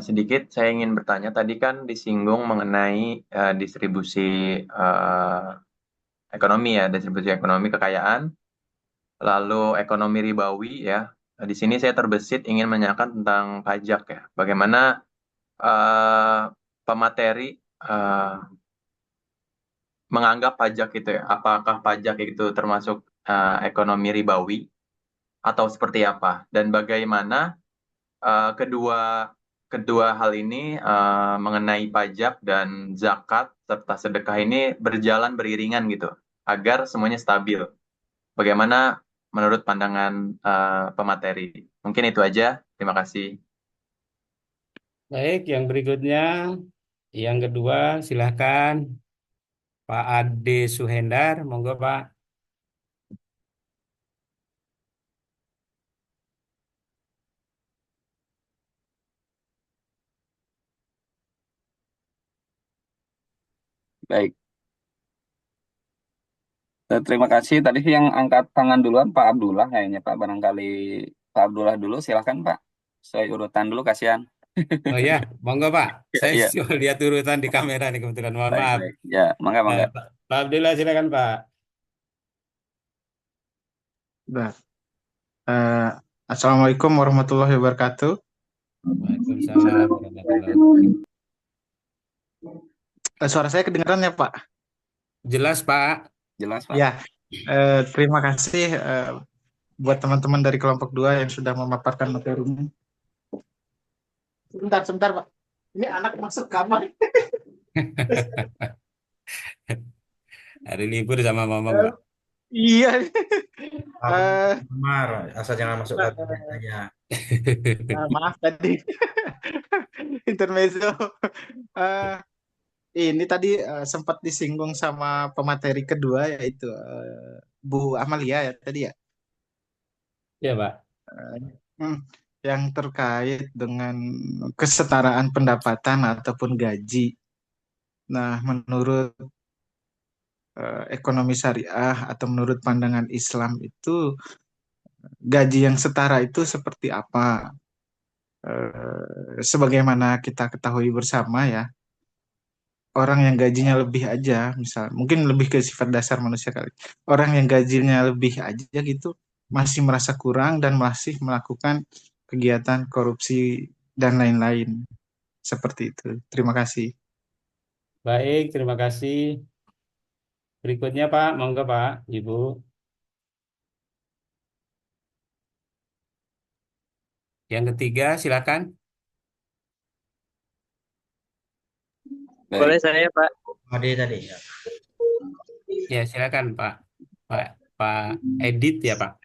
[SPEAKER 7] Sedikit saya ingin bertanya, tadi kan disinggung mengenai distribusi ekonomi ya, distribusi ekonomi kekayaan, lalu ekonomi ribawi ya. Di sini saya terbesit ingin menanyakan tentang pajak ya. Bagaimana pemateri menganggap pajak itu ya? Apakah pajak itu termasuk ekonomi ribawi atau seperti apa? Dan bagaimana kedua hal ini mengenai pajak dan zakat serta sedekah ini berjalan beriringan gitu agar semuanya stabil. Bagaimana menurut pandangan pemateri? Mungkin itu aja. Terima kasih.
[SPEAKER 3] Baik, yang berikutnya, yang kedua silakan Pak Ade Suhendar, monggo Pak.
[SPEAKER 8] Baik. Terima kasih. Tadi yang angkat tangan duluan Pak Abdullah kayaknya Pak. Barangkali Pak Abdullah dulu. Silakan Pak. Saya urutan dulu, kasihan.
[SPEAKER 3] Oh ya, monggo Pak. Saya
[SPEAKER 8] Iya.
[SPEAKER 3] lihat urutan di kamera nih kebetulan. Mohon
[SPEAKER 8] Baik,
[SPEAKER 3] maaf.
[SPEAKER 8] baik. Ya, mangga.
[SPEAKER 3] Pak Abdullah silakan Pak.
[SPEAKER 9] Assalamualaikum warahmatullahi wabarakatuh.
[SPEAKER 3] Waalaikumsalam warahmatullahi wabarakatuh.
[SPEAKER 9] Suara saya kedengaran ya Pak?
[SPEAKER 3] Jelas Pak.
[SPEAKER 8] Jelas Pak.
[SPEAKER 9] Ya, terima kasih buat teman-teman dari kelompok 2 yang sudah memaparkan materinya. Sebentar, sebentar, Pak. Ini anak masuk kamar.
[SPEAKER 3] Hari libur sama mama,
[SPEAKER 9] Eh,
[SPEAKER 3] Mbak.
[SPEAKER 9] iya.
[SPEAKER 4] Apa
[SPEAKER 9] Eh,
[SPEAKER 4] kamar, asal jangan masuk
[SPEAKER 9] nah,
[SPEAKER 4] kabinet aja.
[SPEAKER 9] maaf tadi intermezzo. Eh, ini tadi sempat disinggung sama pemateri kedua yaitu Bu Amalia ya tadi ya.
[SPEAKER 3] Ya, Pak.
[SPEAKER 9] Eh, hmm, yang terkait dengan kesetaraan pendapatan ataupun gaji. Nah, menurut ekonomi syariah atau menurut pandangan Islam itu gaji yang setara itu seperti apa? Sebagaimana kita ketahui bersama ya, orang yang gajinya lebih aja, misal mungkin lebih ke sifat dasar manusia kali. Orang yang gajinya lebih aja gitu masih merasa kurang dan masih melakukan kegiatan korupsi dan lain-lain seperti itu. Terima kasih.
[SPEAKER 3] Baik, terima kasih. Berikutnya, Pak. Monggo, Pak. Ibu. Yang ketiga, silakan.
[SPEAKER 8] Baik.
[SPEAKER 10] Boleh saya, Pak?
[SPEAKER 4] Ade tadi ya.
[SPEAKER 3] Ya, silakan, Pak. Pak, Pak Edit ya, Pak.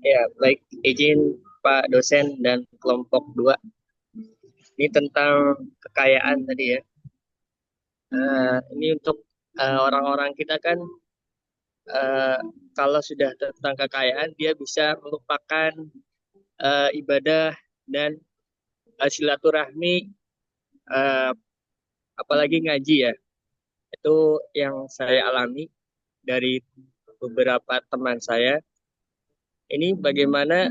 [SPEAKER 10] Ya, baik. Izin Pak dosen dan kelompok 2. Ini tentang kekayaan tadi ya. Ini untuk orang-orang kita kan eh, kalau sudah tentang kekayaan dia bisa melupakan ibadah dan silaturahmi, eh, apalagi ngaji ya. Itu yang saya alami dari beberapa teman saya. Ini bagaimana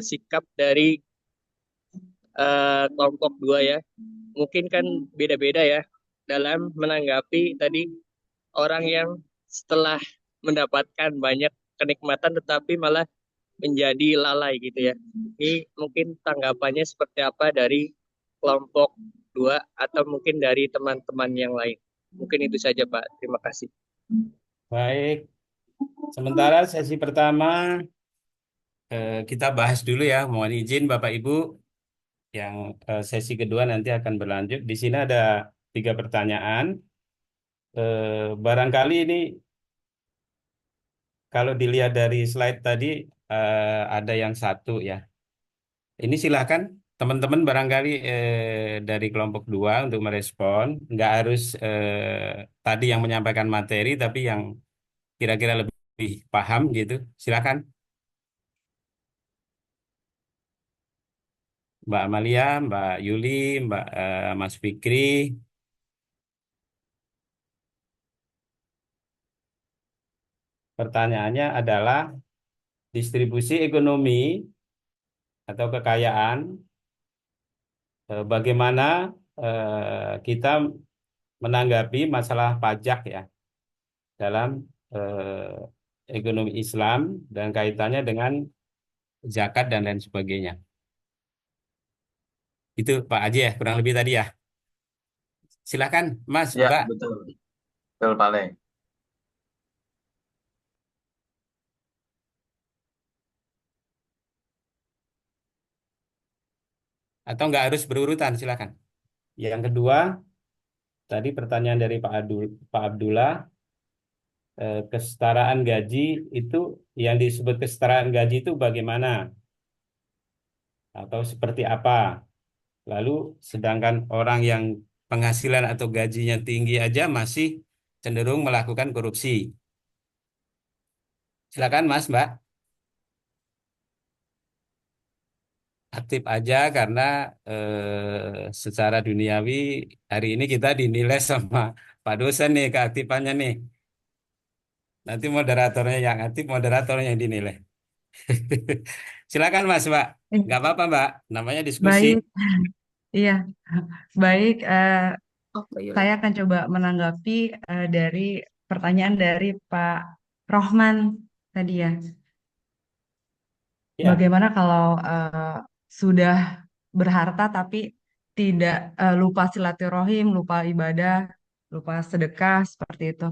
[SPEAKER 10] sikap dari kelompok 2 ya. Mungkin kan beda-beda ya dalam menanggapi tadi orang yang setelah mendapatkan banyak kenikmatan tetapi malah menjadi lalai gitu ya. Ini mungkin tanggapannya seperti apa dari kelompok 2 atau mungkin dari teman-teman yang lain. Mungkin itu saja Pak. Terima kasih.
[SPEAKER 3] Baik. Sementara sesi pertama kita bahas dulu ya. Mohon izin Bapak Ibu. Yang sesi kedua nanti akan berlanjut. Di sini ada 3 pertanyaan. Barangkali ini kalau dilihat dari slide tadi ada yang satu ya. Ini silakan teman-teman barangkali dari kelompok 2 untuk merespon. Nggak harus tadi yang menyampaikan materi, tapi yang kira-kira lebih paham gitu. Silakan, Mbak Amalia, Mbak Yuli, Mbak Mas Fikri. Pertanyaannya adalah distribusi ekonomi atau kekayaan, bagaimana kita menanggapi masalah pajak ya dalam ekonomi Islam dan kaitannya dengan zakat dan lain sebagainya. Itu Pak Haji ya, kurang lebih tadi ya. Silakan Mas,
[SPEAKER 7] Ya,
[SPEAKER 3] Mbak.
[SPEAKER 7] betul. Betul, Pak Le.
[SPEAKER 3] Atau nggak harus berurutan, silakan. Yang kedua, tadi pertanyaan dari Pak Abdullah, kesetaraan gaji itu, yang disebut kesetaraan gaji itu bagaimana? Atau seperti apa? Lalu sedangkan orang yang penghasilan atau gajinya tinggi aja masih cenderung melakukan korupsi. Silakan Mas, Mbak. Aktif aja karena secara duniawi hari ini kita dinilai sama Pak dosen nih keaktifannya nih. Nanti moderatornya yang aktif, moderatornya yang dinilai. Silakan Mas, Mbak.
[SPEAKER 1] Eh,
[SPEAKER 3] Nggak apa-apa Mbak, namanya diskusi.
[SPEAKER 1] baik, iya, baik.
[SPEAKER 2] Oh, Mbak Yuli.
[SPEAKER 1] Saya akan coba menanggapi dari pertanyaan dari Pak Rohman tadi ya.
[SPEAKER 3] Ya,
[SPEAKER 1] Bagaimana kalau sudah berharta tapi tidak lupa silaturahim, lupa ibadah, lupa sedekah seperti itu.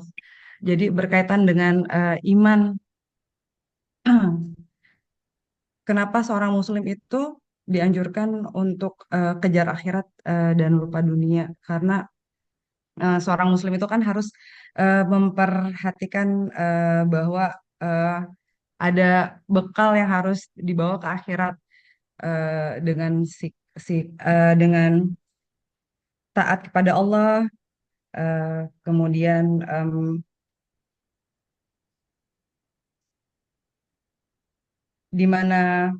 [SPEAKER 1] Jadi berkaitan dengan iman. Kenapa seorang muslim itu dianjurkan untuk kejar akhirat dan lupa dunia, karena seorang muslim itu kan harus memperhatikan bahwa eh, ada bekal yang harus dibawa ke akhirat dengan dengan taat kepada Allah, kemudian di mana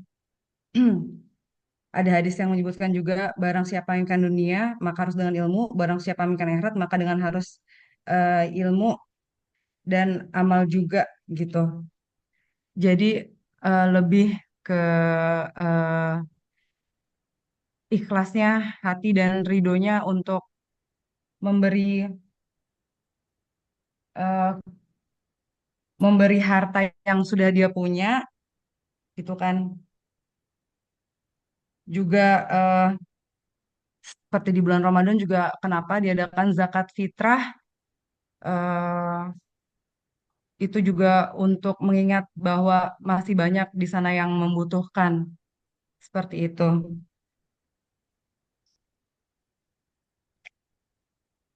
[SPEAKER 1] ada hadis yang menyebutkan juga, barang siapa yang inginkan dunia maka harus dengan ilmu, barang siapa yang inginkan akhirat maka dengan harus ilmu dan amal juga gitu. Jadi lebih ke eh, ikhlasnya hati dan ridhonya untuk memberi eh, memberi harta yang sudah dia punya gitu kan. Juga seperti di bulan Ramadan juga kenapa diadakan zakat fitrah, eh, itu juga untuk mengingat bahwa masih banyak di sana yang membutuhkan, seperti itu.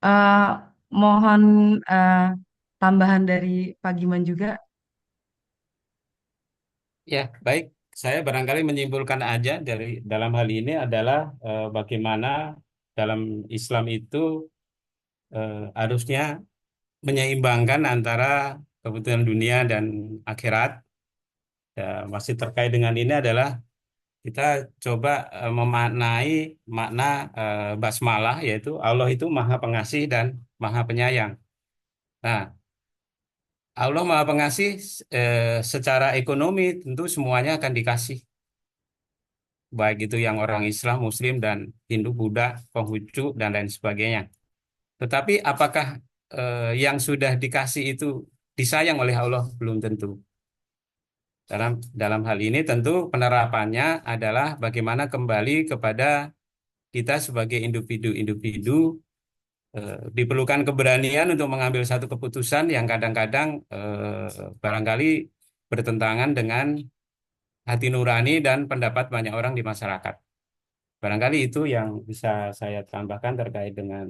[SPEAKER 1] Eh, Mohon eh, tambahan dari Pak Giman juga.
[SPEAKER 3] Ya, baik. Saya barangkali menyimpulkan aja dari dalam hal ini adalah bagaimana dalam Islam itu harusnya menyeimbangkan antara kebutuhan dunia dan akhirat. Ya, masih terkait dengan ini adalah kita coba memaknai makna basmalah, yaitu Allah itu Maha Pengasih dan Maha Penyayang. Nah, Allah Maha Pengasih secara ekonomi tentu semuanya akan dikasih, baik itu yang orang Islam, Muslim, dan Hindu, Buddha, Konghucu, dan lain sebagainya. Tetapi apakah yang sudah dikasih itu disayang oleh Allah? Belum tentu. Dalam hal ini tentu penerapannya adalah bagaimana kembali kepada kita sebagai individu-individu, diperlukan keberanian untuk mengambil satu keputusan yang kadang-kadang barangkali bertentangan dengan hati nurani dan pendapat banyak orang di masyarakat. Barangkali itu yang bisa saya tambahkan terkait dengan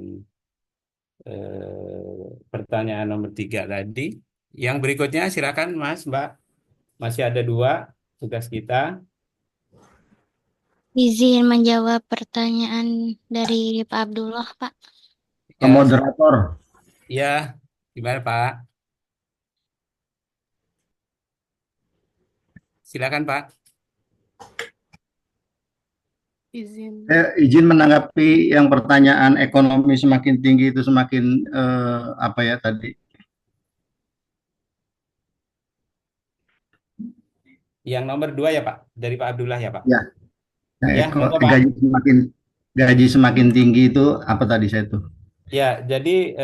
[SPEAKER 3] pertanyaan nomor 3 tadi. Yang berikutnya silakan Mas, Mbak. Masih ada 2 tugas kita.
[SPEAKER 5] Izin menjawab pertanyaan dari Pak Abdullah, Pak.
[SPEAKER 11] Ke moderator.
[SPEAKER 3] Ya, gimana Pak? Silakan Pak.
[SPEAKER 11] Izin menanggapi yang pertanyaan ekonomi semakin tinggi itu semakin apa ya tadi?
[SPEAKER 3] Yang nomor 2 ya Pak, dari Pak Abdullah ya Pak.
[SPEAKER 11] Ya,
[SPEAKER 3] Ya, monggo, Pak.
[SPEAKER 11] gaji semakin tinggi itu apa tadi saya tuh?
[SPEAKER 3] Ya, jadi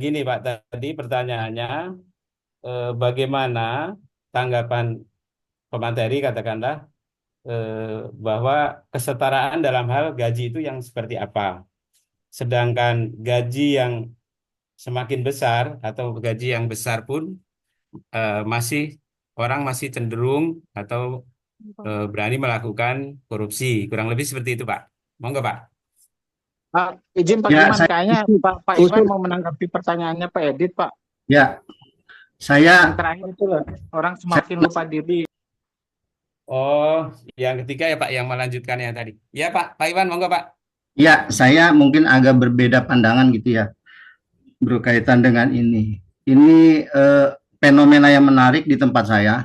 [SPEAKER 3] gini Pak, tadi pertanyaannya bagaimana tanggapan pemateri katakanlah bahwa kesetaraan dalam hal gaji itu yang seperti apa. Sedangkan gaji yang semakin besar atau gaji yang besar pun orang masih cenderung atau berani melakukan korupsi. Kurang lebih seperti itu Pak. Monggo Pak.
[SPEAKER 9] Izin Pak Giman, kayaknya Pak Iwan mau menanggapi pertanyaannya Pak Edit, Pak.
[SPEAKER 11] Ya, saya
[SPEAKER 9] yang terakhir itu loh, orang semakin lupa diri.
[SPEAKER 3] Oh, yang ketiga ya Pak, yang melanjutkan yang tadi. Ya Pak, Pak Iwan, monggo Pak.
[SPEAKER 11] Ya, saya mungkin agak berbeda pandangan gitu ya, berkaitan dengan ini. Ini fenomena yang menarik di tempat saya.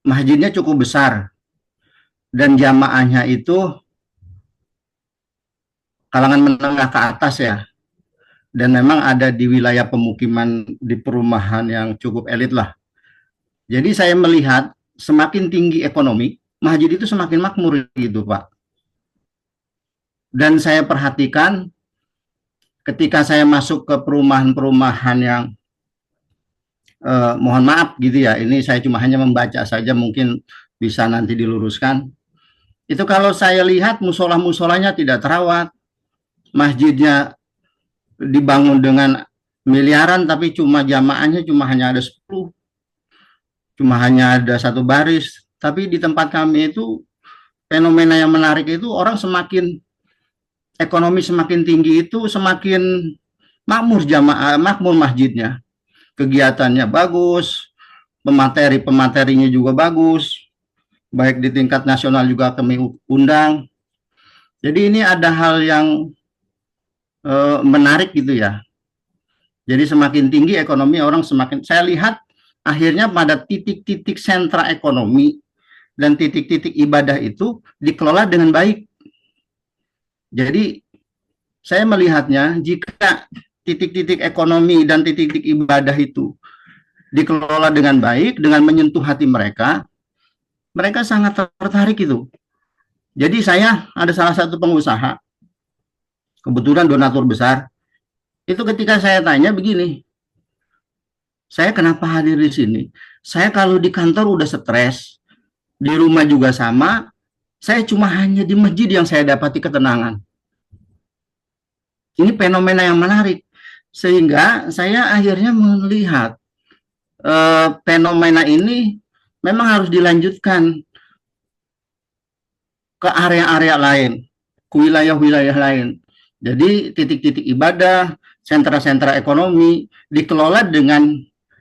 [SPEAKER 11] Masjidnya cukup besar dan jamaahnya itu kalangan menengah ke atas ya. Dan memang ada di wilayah pemukiman di perumahan yang cukup elit lah. Jadi saya melihat semakin tinggi ekonomi, masjid itu semakin makmur gitu Pak. Dan saya perhatikan ketika saya masuk ke perumahan-perumahan yang mohon maaf gitu ya, ini saya cuma hanya membaca saja, mungkin bisa nanti diluruskan. Itu kalau saya lihat musola-musolanya tidak terawat, masjidnya dibangun dengan miliaran tapi cuma jamaahnya cuma hanya ada 10, cuma hanya ada 1 baris, Tapi di tempat kami itu fenomena yang menarik itu orang semakin ekonomi semakin tinggi itu semakin makmur jamaah, makmur masjidnya. Kegiatannya bagus, pematerinya juga bagus, baik di tingkat nasional juga kami undang. Jadi ini ada hal yang menarik gitu ya. Jadi semakin tinggi ekonomi orang semakin, saya lihat akhirnya pada titik-titik sentra ekonomi dan titik-titik ibadah itu dikelola dengan baik. Jadi saya melihatnya jika titik-titik ekonomi dan titik-titik ibadah itu dikelola dengan baik, dengan menyentuh hati mereka, mereka sangat tertarik itu. Jadi saya ada salah satu pengusaha, kebetulan donatur besar, itu ketika saya tanya begini, saya kenapa hadir di sini? Saya kalau di kantor udah stres, di rumah juga sama, saya cuma hanya di masjid yang saya dapati ketenangan. Ini fenomena yang menarik, sehingga saya akhirnya melihat fenomena ini memang harus dilanjutkan ke area-area lain, ke wilayah-wilayah lain. Jadi titik-titik ibadah, sentra-sentra ekonomi dikelola dengan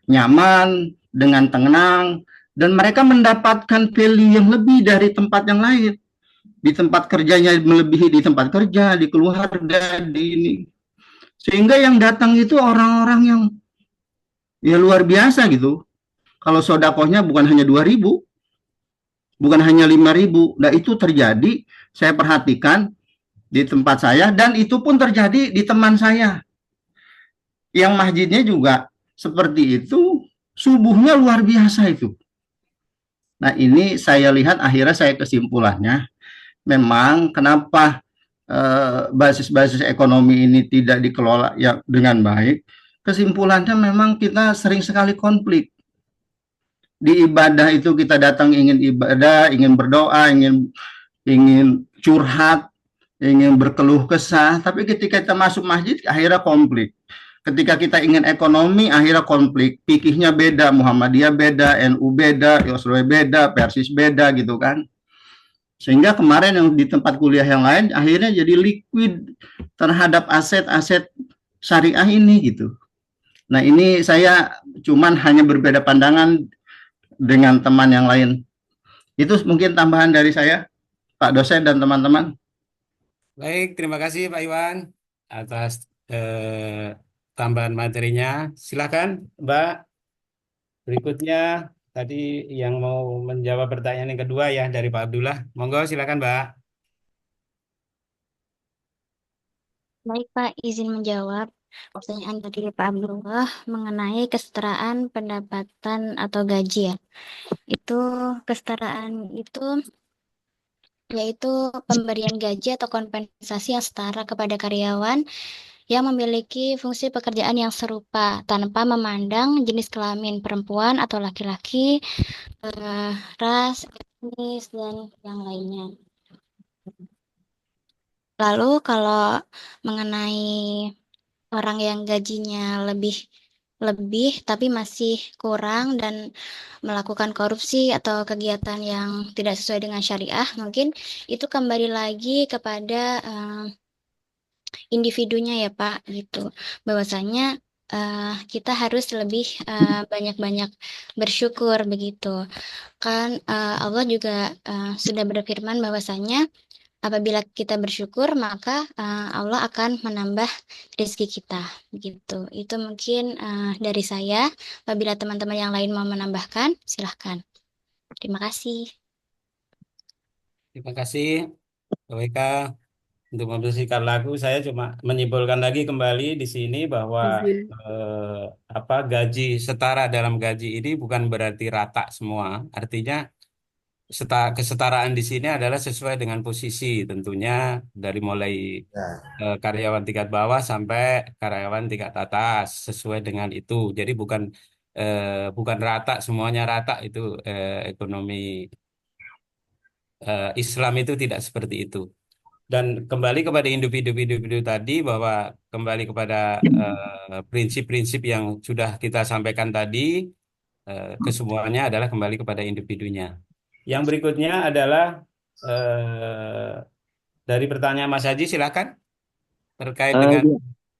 [SPEAKER 11] nyaman, dengan tenang, dan mereka mendapatkan value yang lebih dari tempat yang lain. Di tempat kerjanya melebihi di tempat kerja, di keluarga, di ini. Sehingga yang datang itu orang-orang yang ya luar biasa gitu. Kalau sodakohnya bukan hanya 2.000, bukan hanya 5.000. Nah itu terjadi, saya perhatikan di tempat saya, dan itu pun terjadi di teman saya. Yang masjidnya juga seperti itu, subuhnya luar biasa itu. Nah ini saya lihat akhirnya saya kesimpulannya, memang kenapa basis-basis ekonomi ini tidak dikelola ya dengan baik, kesimpulannya memang kita sering sekali konflik. Di ibadah itu kita datang ingin ibadah, ingin berdoa, ingin curhat, ingin berkeluh kesah, tapi ketika kita masuk masjid akhirnya konflik. Ketika kita ingin ekonomi akhirnya konflik, fikihnya beda, Muhammadiyah beda, NU beda, Yosroe beda, Persis beda gitu kan. Sehingga kemarin yang di tempat kuliah yang lain akhirnya jadi liquid terhadap aset-aset syariah ini gitu. Nah ini saya cuman hanya berbeda pandangan dengan teman yang lain. Itu mungkin tambahan dari saya, Pak dosen dan teman-teman.
[SPEAKER 3] Baik, terima kasih Pak Iwan atas tambahan materinya. Silakan Mbak. Berikutnya tadi yang mau menjawab pertanyaan yang kedua ya dari Pak Abdullah. Monggo silakan Mbak.
[SPEAKER 5] Baik Pak, izin menjawab pertanyaan tadi Pak Abdullah mengenai kesetaraan pendapatan atau gaji ya. Itu kesetaraan itu yaitu pemberian gaji atau kompensasi yang setara kepada karyawan yang memiliki fungsi pekerjaan yang serupa tanpa memandang jenis kelamin perempuan atau laki-laki, ras, etnis, dan yang lainnya. Lalu kalau mengenai orang yang gajinya lebih tapi masih kurang dan melakukan korupsi atau kegiatan yang tidak sesuai dengan syariah, mungkin itu kembali lagi kepada individunya ya Pak, gitu. Bahwasanya kita harus lebih banyak-banyak bersyukur begitu. Kan Allah juga sudah berfirman bahwasanya apabila kita bersyukur, maka Allah akan menambah rezeki kita, begitu. Itu mungkin dari saya. Apabila teman-teman yang lain mau menambahkan, silahkan. Terima kasih.
[SPEAKER 3] Terima kasih Pak Weka. Untuk membersihkan lagu, saya cuma menyimpulkan lagi kembali di sini bahwa gaji setara dalam gaji ini bukan berarti rata semua. Artinya kesetaraan di sini adalah sesuai dengan posisi, tentunya dari mulai karyawan tingkat bawah sampai karyawan tingkat atas sesuai dengan itu. Jadi bukan rata, semuanya rata itu ekonomi Islam itu tidak seperti itu. Dan kembali kepada individu-individu tadi, bahwa kembali kepada prinsip-prinsip yang sudah kita sampaikan tadi, kesemuanya adalah kembali kepada individunya. Yang berikutnya adalah dari pertanyaan Mas Haji, silakan terkait dengan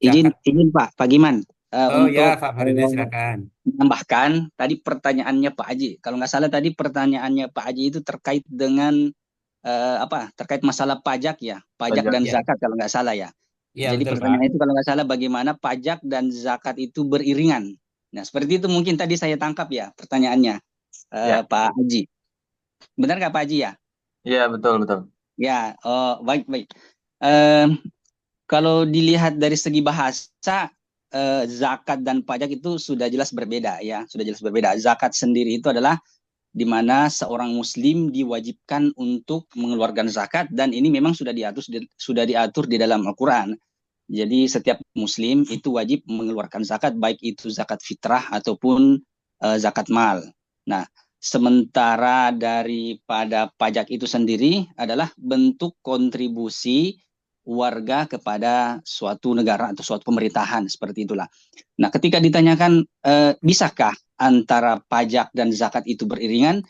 [SPEAKER 12] Iya.
[SPEAKER 3] zakat.
[SPEAKER 12] Izin Pak Giman,
[SPEAKER 3] Oh ya,
[SPEAKER 12] untuk
[SPEAKER 3] Pak Faridin silakan.
[SPEAKER 12] menambahkan tadi pertanyaannya Pak Haji. Kalau nggak salah tadi pertanyaannya Pak Haji itu terkait dengan terkait masalah pajak ya, pajak
[SPEAKER 7] Pajak.
[SPEAKER 12] dan
[SPEAKER 3] Ya,
[SPEAKER 12] zakat kalau nggak salah ya.
[SPEAKER 3] ya
[SPEAKER 12] Jadi
[SPEAKER 3] betul Pak.
[SPEAKER 12] pertanyaan itu kalau nggak salah bagaimana pajak dan zakat itu beriringan. Nah seperti itu mungkin tadi saya tangkap ya pertanyaannya
[SPEAKER 7] Ya,
[SPEAKER 12] Pak Haji. Benar nggak Pak Haji ya?
[SPEAKER 7] iya betul betul.
[SPEAKER 12] Ya, baik baik. Eh, Kalau dilihat dari segi bahasa, zakat dan pajak itu sudah jelas berbeda ya, sudah jelas berbeda. Zakat sendiri itu adalah di mana seorang muslim diwajibkan untuk mengeluarkan zakat, dan ini memang sudah diatur di dalam Al-Qur'an. Jadi setiap muslim itu wajib mengeluarkan zakat, baik itu zakat fitrah ataupun zakat mal. Nah, sementara daripada pajak itu sendiri adalah bentuk kontribusi warga kepada suatu negara atau suatu pemerintahan, seperti itulah. Nah, ketika ditanyakan bisakah antara pajak dan zakat itu beriringan?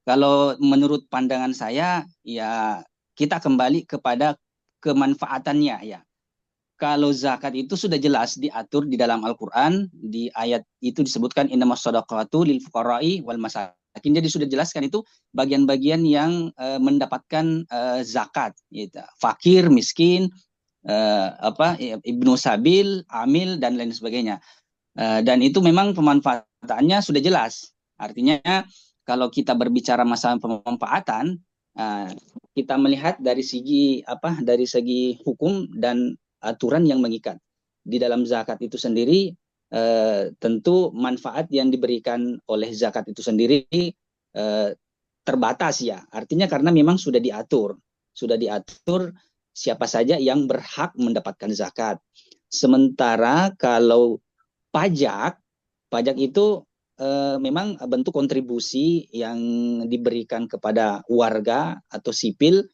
[SPEAKER 12] Kalau menurut pandangan saya, ya kita kembali kepada kemanfaatannya ya. Kalau zakat itu sudah jelas diatur di dalam Al-Qur'an, di ayat itu disebutkan innamas shadaqatu lil fuqara'i wal masakin. Jadi sudah jelaskan itu bagian-bagian yang mendapatkan zakat, gitu. Fakir, miskin, ibnu sabil, amil dan lain sebagainya. Dan itu memang pemanfaatannya sudah jelas. Artinya kalau kita berbicara masalah pemanfaatan, kita melihat dari segi hukum dan aturan yang mengikat. Di dalam zakat itu sendiri tentu manfaat yang diberikan oleh zakat itu sendiri terbatas ya. Artinya karena memang sudah diatur siapa saja yang berhak mendapatkan zakat. Sementara kalau pajak itu memang bentuk kontribusi yang diberikan kepada warga atau sipil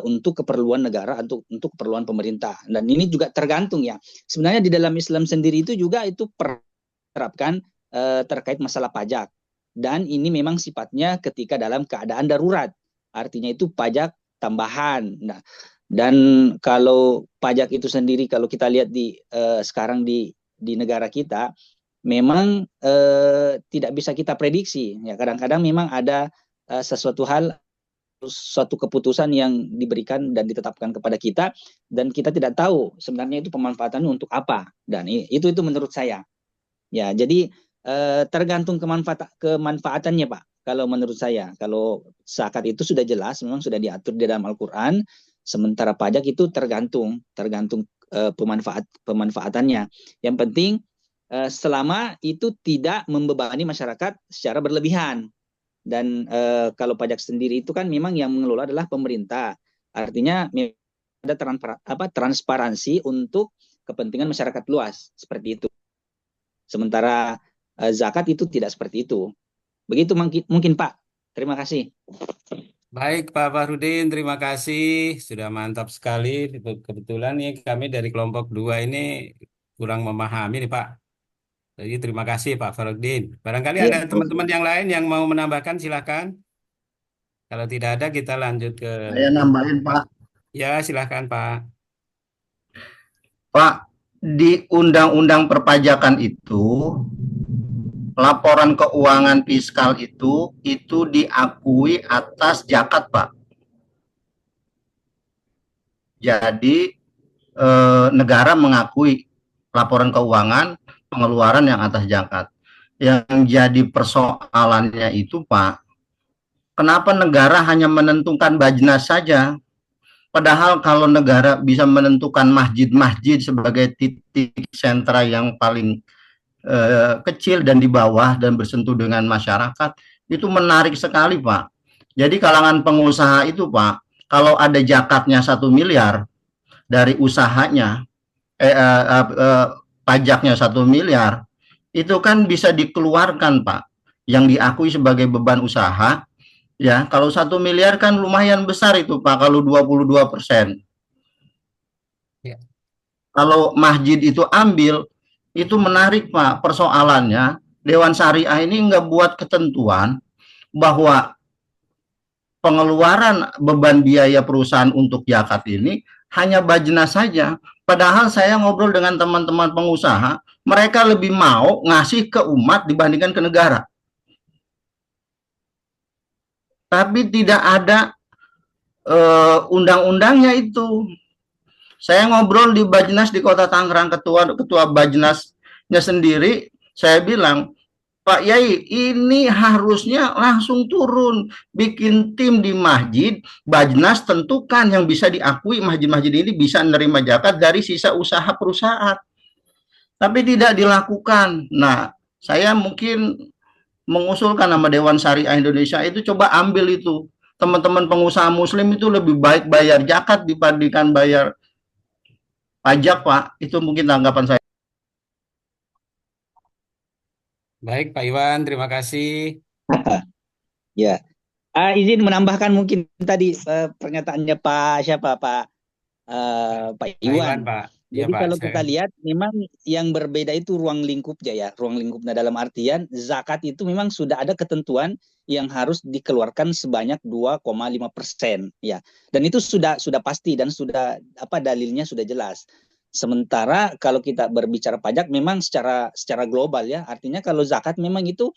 [SPEAKER 12] untuk keperluan negara, untuk keperluan pemerintah. Dan ini juga tergantung ya. Sebenarnya di dalam Islam sendiri itu juga itu terapkan terkait masalah pajak. Dan ini memang sifatnya ketika dalam keadaan darurat. Artinya itu pajak tambahan. Nah, dan kalau pajak itu sendiri kalau kita lihat sekarang di negara kita memang tidak bisa kita prediksi ya. Kadang-kadang memang ada suatu keputusan yang diberikan dan ditetapkan kepada kita dan kita tidak tahu sebenarnya itu pemanfaatannya untuk apa. Dan itu menurut saya. Ya, jadi tergantung kemanfaatannya, Pak. Kalau menurut saya, kalau zakat itu sudah jelas memang sudah diatur di dalam Al-Qur'an, sementara pajak itu tergantung pemanfaatannya. Yang penting selama itu tidak membebani masyarakat secara berlebihan. Dan kalau pajak sendiri itu kan memang yang mengelola adalah pemerintah. Artinya ada transparansi untuk kepentingan masyarakat luas, seperti itu. Sementara zakat itu tidak seperti itu. Begitu mungkin Pak. Terima kasih.
[SPEAKER 3] Baik Pak Farudin, terima kasih. Sudah mantap sekali. Kebetulan nih kami dari kelompok 2 ini kurang memahami nih Pak. Jadi terima kasih Pak Farudin. Barangkali ada teman-teman yang lain yang mau menambahkan, silakan. Kalau tidak ada kita lanjut ke...
[SPEAKER 11] Saya nambahin Pak.
[SPEAKER 3] Ya silahkan Pak.
[SPEAKER 11] Pak, di Undang-Undang Perpajakan itu, laporan keuangan fiskal itu diakui atas zakat, Pak. Jadi negara mengakui laporan keuangan pengeluaran yang atas zakat. Yang jadi persoalannya itu, Pak, kenapa negara hanya menentukan Bajnas saja? Padahal kalau negara bisa menentukan masjid-masjid sebagai titik sentra yang paling kecil dan di bawah dan bersentuh dengan masyarakat, itu menarik sekali, Pak. Jadi kalangan pengusaha itu, Pak, kalau ada zakatnya 1 miliar dari usahanya, pajaknya 1 miliar, itu kan bisa dikeluarkan, Pak, yang diakui sebagai beban usaha. Ya, kalau 1 miliar kan lumayan besar itu, Pak, kalau 22%. Ya. Kalau masjid itu ambil, itu menarik, Pak. Persoalannya, Dewan Syariah ini nggak buat ketentuan bahwa pengeluaran beban biaya perusahaan untuk zakat ini hanya Bajnas saja. Padahal saya ngobrol dengan teman-teman pengusaha, mereka lebih mau ngasih ke umat dibandingkan ke negara. Tapi tidak ada undang-undangnya itu. Saya ngobrol di Bajnas di Kota Tangerang, ketua Bajnasnya sendiri, saya bilang, Pak Yai, ini harusnya langsung turun, bikin tim di masjid, Bajnas tentukan yang bisa diakui masjid-masjid ini bisa menerima zakat dari sisa usaha perusahaan. Tapi tidak dilakukan. Nah, saya mungkin mengusulkan nama Dewan Syariah Indonesia itu coba ambil itu. Teman-teman pengusaha muslim itu lebih baik bayar zakat dibandingkan bayar pajak, Pak. Itu mungkin tanggapan saya.
[SPEAKER 3] Baik, Pak Iwan, terima kasih.
[SPEAKER 12] Ya, izin menambahkan mungkin tadi pernyataannya Pak Iwan.
[SPEAKER 3] Pak. Ya,
[SPEAKER 12] Jadi
[SPEAKER 3] Pak,
[SPEAKER 12] kalau
[SPEAKER 3] saya.
[SPEAKER 12] kita lihat memang yang berbeda itu ruang lingkupnya ya, ruang lingkupnya dalam artian zakat itu memang sudah ada ketentuan yang harus dikeluarkan sebanyak 2,5% ya. Dan itu sudah pasti dan sudah dalilnya sudah jelas. Sementara kalau kita berbicara pajak memang secara global ya, artinya kalau zakat memang itu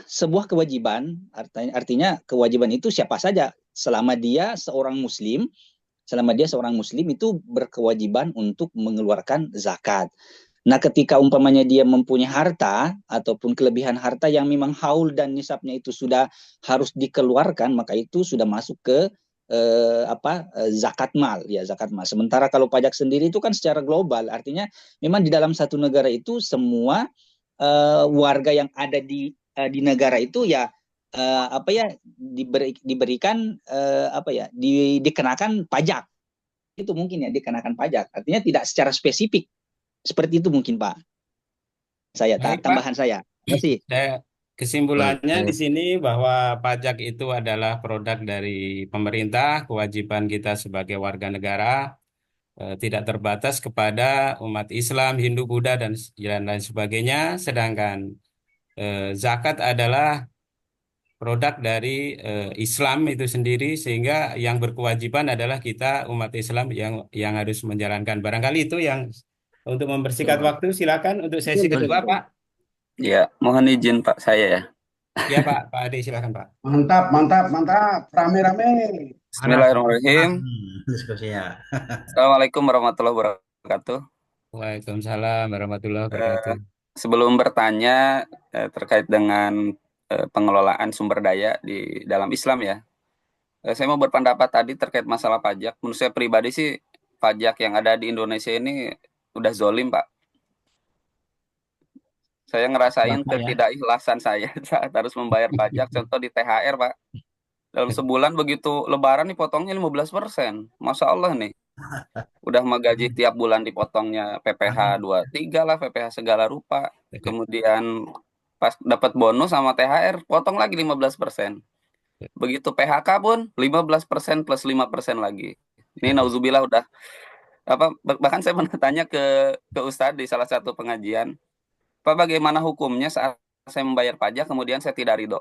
[SPEAKER 12] sebuah kewajiban, artinya kewajiban itu siapa saja selama dia seorang muslim itu berkewajiban untuk mengeluarkan zakat. Nah, ketika umpamanya dia mempunyai harta ataupun kelebihan harta yang memang haul dan nisabnya itu sudah harus dikeluarkan, maka itu sudah masuk ke zakat mal ya, zakat mal. Sementara kalau pajak sendiri itu kan secara global, artinya memang di dalam satu negara itu semua warga yang ada di negara itu ya diberikan dikenakan pajak. Itu mungkin ya, dikenakan pajak. Artinya tidak secara spesifik. Seperti itu mungkin, Pak.
[SPEAKER 3] Baik,
[SPEAKER 12] Tambahan
[SPEAKER 3] Pak.
[SPEAKER 12] saya. Terima kasih.
[SPEAKER 3] Kesimpulannya di sini bahwa pajak itu adalah produk dari pemerintah, kewajiban kita sebagai warga negara tidak terbatas kepada umat Islam, Hindu, Buddha, dan lain sebagainya. Sedangkan zakat adalah produk dari Islam itu sendiri, sehingga yang berkewajiban adalah kita umat Islam yang harus menjalankan. Barangkali itu yang untuk mempersingkat waktu, silakan untuk sesi kedua, Pak.
[SPEAKER 8] Ya, mohon izin Pak saya ya.
[SPEAKER 3] Ya, Pak Ade, silakan, Pak.
[SPEAKER 13] Mantap. Rame-rame.
[SPEAKER 8] Bismillahirrahmanirrahim.
[SPEAKER 4] Diskusinya.
[SPEAKER 8] Assalamualaikum warahmatullahi wabarakatuh.
[SPEAKER 3] Waalaikumsalam warahmatullahi wabarakatuh.
[SPEAKER 8] Sebelum bertanya terkait dengan pengelolaan sumber daya di dalam Islam ya, saya mau berpendapat tadi terkait masalah pajak. Menurut saya pribadi sih pajak yang ada di Indonesia ini udah zolim, Pak. Saya ngerasain ketidakikhlasan saya saat harus membayar pajak. Contoh di THR, Pak. Dalam sebulan begitu lebaran nih potongnya 15%. Masya Allah nih. Udah mah gaji tiap bulan dipotongnya PPh 23 lah, PPh segala rupa. Kemudian pas dapat bonus sama THR, potong lagi 15%. Begitu PHK pun 15% plus 5% lagi. Ini nauzubillah udah bahkan saya pernah tanya ke Ustadz di salah satu pengajian, Pak, bagaimana hukumnya saat saya membayar pajak kemudian saya tidak ridho?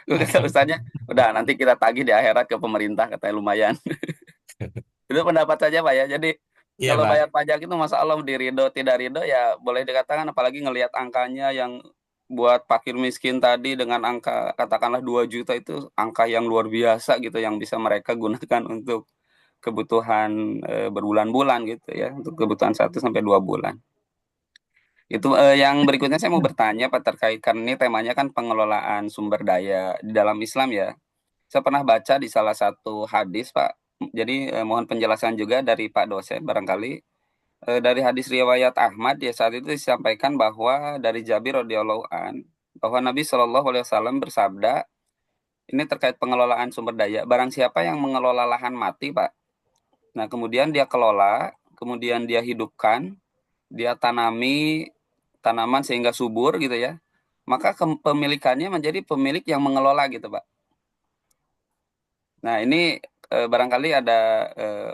[SPEAKER 8] Kata Ustadznya, udah nanti kita tagih di akhirat ke pemerintah, katanya lumayan. Itu pendapat saja, Pak ya. Jadi kalau
[SPEAKER 3] Pak.
[SPEAKER 8] bayar pajak itu masa Allah diridho tidak ridho ya boleh dikatakan, apalagi ngelihat angkanya yang buat fakir miskin tadi dengan angka katakanlah 2 juta itu angka yang luar biasa gitu yang bisa mereka gunakan untuk kebutuhan berbulan-bulan gitu ya, untuk kebutuhan 1 sampai 2 bulan. Itu yang berikutnya saya mau bertanya Pak terkait, kan ini temanya kan pengelolaan sumber daya di dalam Islam ya. Saya pernah baca di salah satu hadis, Pak. Jadi mohon penjelasan juga dari Pak dosen barangkali. Dari hadis riwayat Ahmad ya, saat itu disampaikan bahwa dari Jabir radhiyallahu an bahwa Nabi Shallallahu alaihi wasallam bersabda, ini terkait pengelolaan sumber daya. Barang siapa yang mengelola lahan mati, Pak. Nah, kemudian dia kelola, kemudian dia hidupkan, dia tanami tanaman sehingga subur gitu ya. Maka kepemilikannya menjadi pemilik yang mengelola gitu, Pak. Nah, ini barangkali ada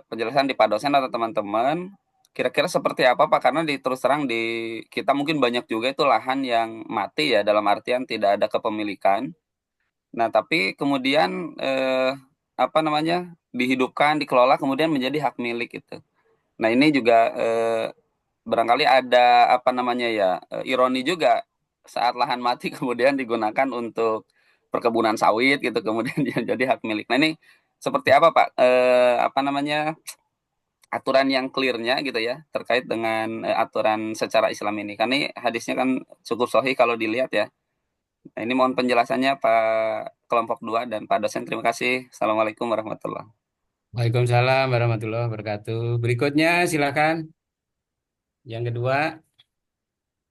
[SPEAKER 8] penjelasan di Pak dosen atau teman-teman. Kira-kira seperti apa, Pak? Karena terus terang di kita mungkin banyak juga itu lahan yang mati ya, dalam artian tidak ada kepemilikan. Nah, tapi kemudian apa namanya dihidupkan, dikelola, kemudian menjadi hak milik itu. Nah, ini juga barangkali ada apa namanya ya ironi juga saat lahan mati kemudian digunakan untuk perkebunan sawit gitu, kemudian dia jadi hak milik. Nah, ini seperti apa Pak? Apa namanya aturan yang clear-nya gitu ya terkait dengan aturan secara Islam ini. Karena ini hadisnya kan cukup sahih kalau dilihat ya. Nah, ini mohon penjelasannya Pak kelompok 2 dan Pak dosen. Terima kasih. Assalamualaikum warahmatullahi wabarakatuh.
[SPEAKER 3] Waalaikumsalam warahmatullahi wabarakatuh. Berikutnya silakan. Yang kedua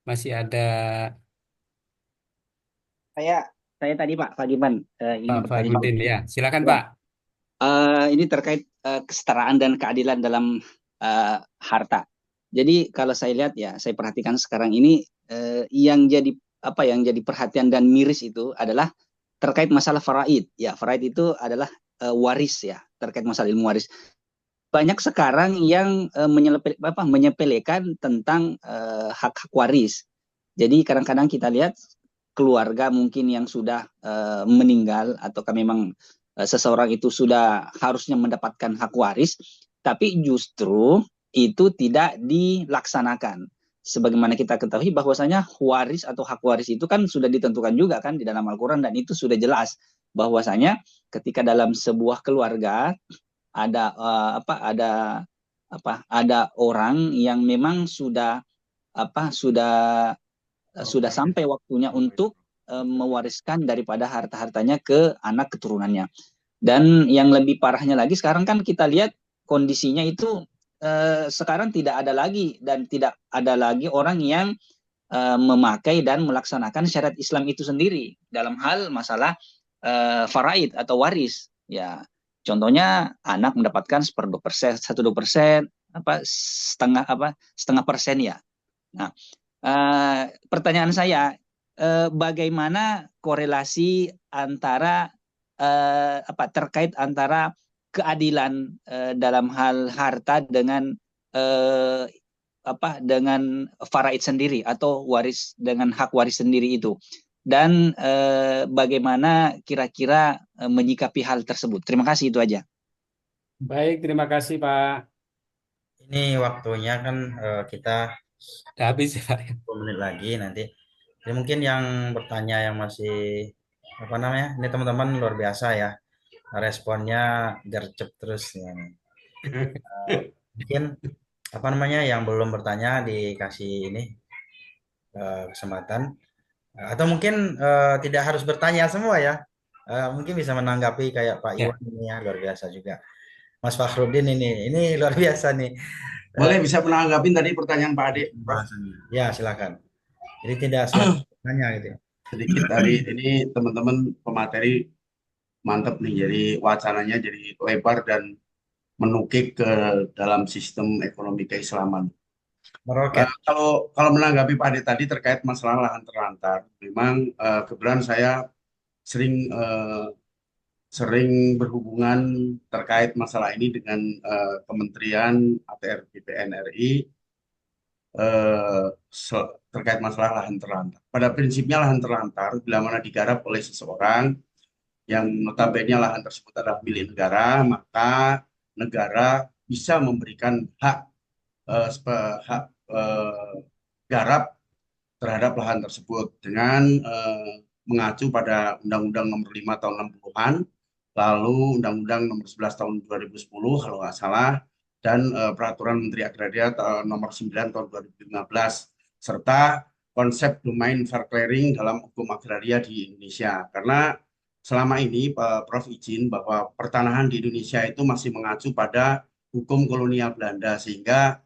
[SPEAKER 3] masih ada
[SPEAKER 12] Saya tadi Pak Giman ingin
[SPEAKER 3] Pak
[SPEAKER 12] bertanya.
[SPEAKER 3] Farudin ya. Silakan
[SPEAKER 12] Ya.
[SPEAKER 3] Pak.
[SPEAKER 12] Ini terkait kesetaraan dan keadilan dalam harta. Jadi kalau saya lihat ya, saya perhatikan sekarang ini yang jadi perhatian dan miris itu adalah terkait masalah faraid. Ya, faraid itu adalah waris ya, terkait masalah ilmu waris. Banyak sekarang yang menyepelekan tentang hak-hak waris. Jadi kadang-kadang kita lihat keluarga mungkin yang sudah meninggal ataukah memang seseorang itu sudah harusnya mendapatkan hak waris, tapi justru itu tidak dilaksanakan. Sebagaimana kita ketahui bahwasanya waris atau hak waris itu kan sudah ditentukan juga kan di dalam Al-Quran, dan itu sudah jelas bahwasanya ketika dalam sebuah keluarga ada orang yang memang sudah sampai waktunya untuk mewariskan daripada harta-hartanya ke anak keturunannya. Dan yang lebih parahnya lagi sekarang kan kita lihat kondisinya itu sekarang tidak ada lagi orang yang memakai dan melaksanakan syariat Islam itu sendiri dalam hal masalah faraid atau waris. Ya, contohnya anak mendapatkan 1/2%, setengah persen ya. Nah, pertanyaan saya, bagaimana korelasi antara terkait antara keadilan dalam hal harta dengan dengan faraid sendiri atau waris dengan hak waris sendiri itu, dan bagaimana kira-kira menyikapi hal tersebut. Terima kasih, itu aja.
[SPEAKER 3] Baik, terima kasih Pak.
[SPEAKER 4] Ini waktunya kan kita
[SPEAKER 3] Habis ya Pak.
[SPEAKER 4] 10 menit lagi nanti. Jadi mungkin yang bertanya yang masih ini teman-teman luar biasa ya. Responnya gercep terus ya. Mungkin yang belum bertanya dikasih ini kesempatan, atau mungkin tidak harus bertanya semua ya. Mungkin bisa menanggapi kayak Pak
[SPEAKER 3] Ya.
[SPEAKER 4] Iwan ini ya, luar biasa juga. Mas Fakhrudin ini luar biasa nih.
[SPEAKER 13] Boleh bisa menanggapi tadi pertanyaan Pak Ade?
[SPEAKER 4] Ya, silakan. Jadi tidak selalu tanya gitu ya.
[SPEAKER 13] Sedikit tadi ini teman-teman pemateri mantap nih, jadi wacananya jadi lebar dan menukik ke dalam sistem ekonomi keislaman. Kalau menanggapi Pak Ade tadi terkait masalah lahan terlantar, memang kebetulan saya sering berhubungan terkait masalah ini dengan Kementerian ATR BPN RI terkait masalah lahan terlantar. Pada prinsipnya lahan terlantar bila mana digarap oleh seseorang yang notabene lahan tersebut adalah milik negara, maka negara bisa memberikan hak garap terhadap lahan tersebut dengan mengacu pada Undang-Undang Nomor 5 Tahun 60-an, lalu Undang-Undang Nomor 11 Tahun 2010 kalau nggak salah, dan Peraturan Menteri Agraria Nomor 9 Tahun 2015, serta konsep domain fair clearing dalam hukum agraria di Indonesia. Karena selama ini Prof izin bahwa pertanahan di Indonesia itu masih mengacu pada hukum kolonial Belanda, sehingga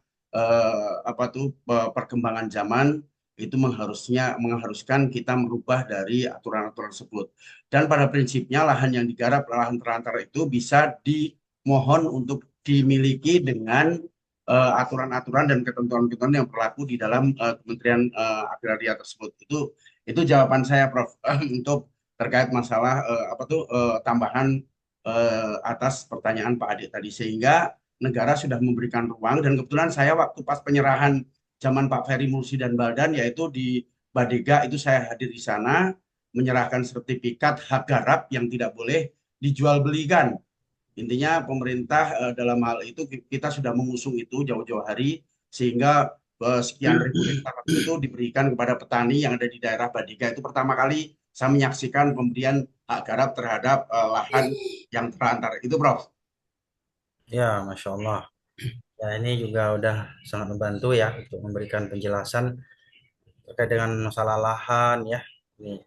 [SPEAKER 13] perkembangan zaman itu mengharuskan kita merubah dari aturan-aturan tersebut. Dan pada prinsipnya lahan yang digarap lahan terlantar itu bisa dimohon untuk dimiliki dengan aturan-aturan dan ketentuan-ketentuan yang berlaku di dalam Kementerian Agraria tersebut. Itu jawaban saya, Prof, untuk terkait masalah tambahan atas pertanyaan Pak Ade tadi, sehingga negara sudah memberikan ruang. Dan kebetulan saya waktu pas penyerahan zaman Pak Ferry Mursi dan Baldan, yaitu di Badega, itu saya hadir di sana, menyerahkan sertifikat hak garap yang tidak boleh dijual belikan. Intinya pemerintah dalam hal itu kita sudah mengusung itu jauh-jauh hari sehingga sekian ribu hektar itu diberikan kepada petani yang ada di daerah Badika. Itu pertama kali saya menyaksikan pemberian hak garap terhadap lahan yang terlantar. Itu Prof.
[SPEAKER 4] Ya, Masya Allah. Ya, ini juga udah sangat membantu ya untuk memberikan penjelasan terkait dengan masalah lahan ya. Ini,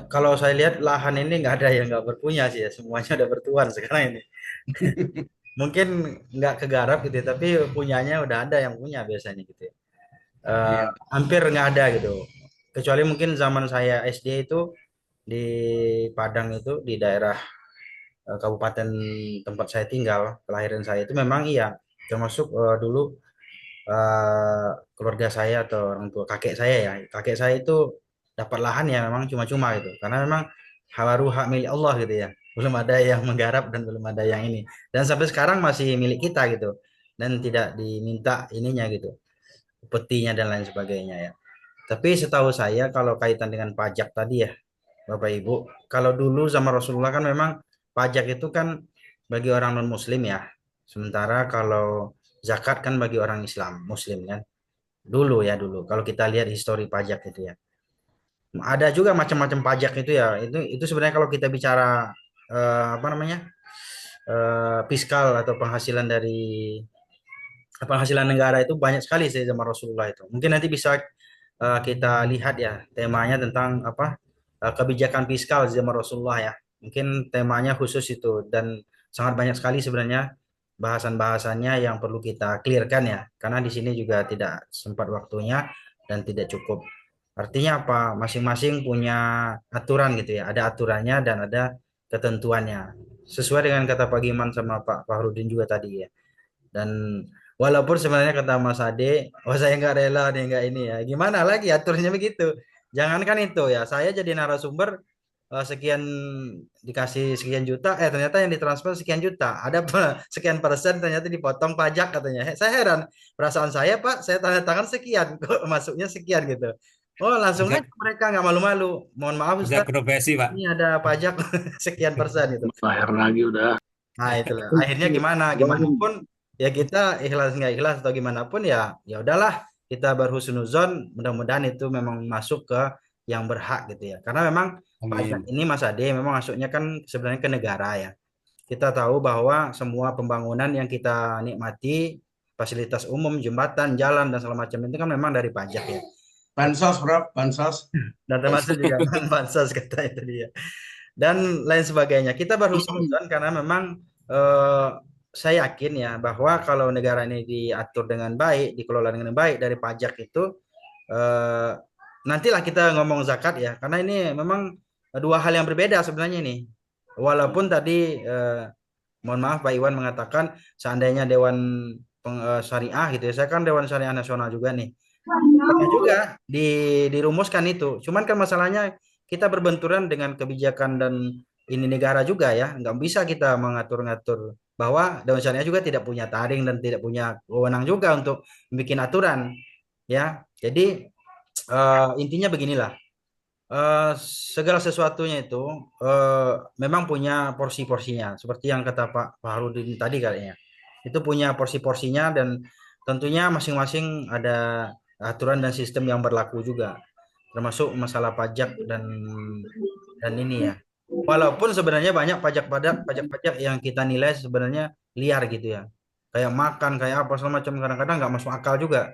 [SPEAKER 4] kalau saya lihat lahan ini nggak ada yang nggak berpunya sih ya, semuanya udah bertuan sekarang ini. Mungkin nggak kegarap gitu ya, tapi punyanya udah ada yang punya biasanya gitu ya. Hampir nggak ada gitu. Kecuali mungkin zaman saya SD itu di Padang itu di daerah kabupaten tempat saya tinggal, kelahiran saya itu memang iya termasuk dulu keluarga saya atau orang tua kakek saya ya, kakek saya itu dapat lahan ya memang cuma-cuma gitu, karena memang baru hak milik Allah gitu ya, belum ada yang menggarap dan belum ada yang ini, dan sampai sekarang masih milik kita gitu, dan tidak diminta ininya gitu, petinya dan lain sebagainya ya. Tapi setahu saya kalau kaitan dengan pajak tadi ya, Bapak Ibu, kalau dulu sama Rasulullah kan memang pajak itu kan bagi orang non Muslim ya. Sementara kalau zakat kan bagi orang Islam, Muslim kan. Dulu ya dulu. Kalau kita lihat histori pajak itu ya. Ada juga macam-macam pajak itu ya. Itu sebenarnya kalau kita bicara apa namanya? Fiskal atau penghasilan dari penghasilan negara itu banyak sekali sih zaman Rasulullah itu. Mungkin nanti bisa kita lihat ya temanya tentang apa kebijakan fiskal zaman Rasulullah ya. Mungkin temanya khusus itu dan sangat banyak sekali sebenarnya bahasan-bahasannya yang perlu kita clearkan ya. Karena di sini juga tidak sempat waktunya dan tidak cukup. Artinya apa? Masing-masing punya aturan gitu ya. Ada aturannya dan ada ketentuannya. Sesuai dengan kata Pak Giman sama Pak Fahrudin juga tadi ya. Dan walaupun sebenarnya kata Mas Ade, oh saya nggak rela nih nggak ini ya. Gimana lagi aturnya begitu? Jangankan itu ya, saya jadi narasumber sekian dikasih sekian juta, ternyata yang ditransfer sekian juta. Ada sekian persen ternyata dipotong pajak katanya. Saya heran, perasaan saya Pak, saya tanda tangan sekian, kok masuknya sekian gitu. Oh langsung aja mereka nggak malu-malu. Mohon maaf Ustaz,
[SPEAKER 3] profesi Pak.
[SPEAKER 4] ini ada pajak sekian persen itu.
[SPEAKER 14] Lahir lagi udah.
[SPEAKER 4] Nah itulah. Akhirnya gimana? Gimana pun ya kita ikhlas nggak ikhlas atau gimana pun ya ya udahlah kita berhusnuzon, mudah-mudahan itu memang masuk ke yang berhak gitu ya. Karena memang pajak ini Mas Ade memang masuknya kan sebenarnya ke negara ya. Kita tahu bahwa semua pembangunan yang kita nikmati, fasilitas umum, jembatan, jalan dan segala macam itu kan memang dari pajak ya.
[SPEAKER 13] Bansos, Bro, bansos.
[SPEAKER 4] Dan termasuk juga bansos kata itu dia. Dan lain sebagainya. Kita berhusnuzon karena memang saya yakin ya bahwa kalau negara ini diatur dengan baik, dikelola dengan baik dari pajak itu, nantilah kita ngomong zakat ya, karena ini memang dua hal yang berbeda sebenarnya ini. Walaupun tadi mohon maaf Pak Iwan mengatakan seandainya Dewan Syariah gitu ya, saya kan Dewan Syariah Nasional juga nih. Pernah juga dirumuskan itu. Cuman kan masalahnya kita berbenturan dengan kebijakan dan ini negara juga ya. Nggak bisa kita mengatur-ngatur bahwa Dewan Syariah juga tidak punya taring dan tidak punya wewenang juga untuk bikin aturan ya. Jadi intinya beginilah. Segala sesuatunya itu memang punya porsi-porsinya. Seperti yang kata Pak Fahrudin tadi kayaknya. Itu punya porsi-porsinya dan tentunya masing-masing ada aturan dan sistem yang berlaku juga, termasuk masalah pajak dan ini ya. Walaupun sebenarnya banyak pajak yang kita nilai sebenarnya liar gitu ya, kayak makan, kayak apa segala macam, kadang-kadang nggak masuk akal juga.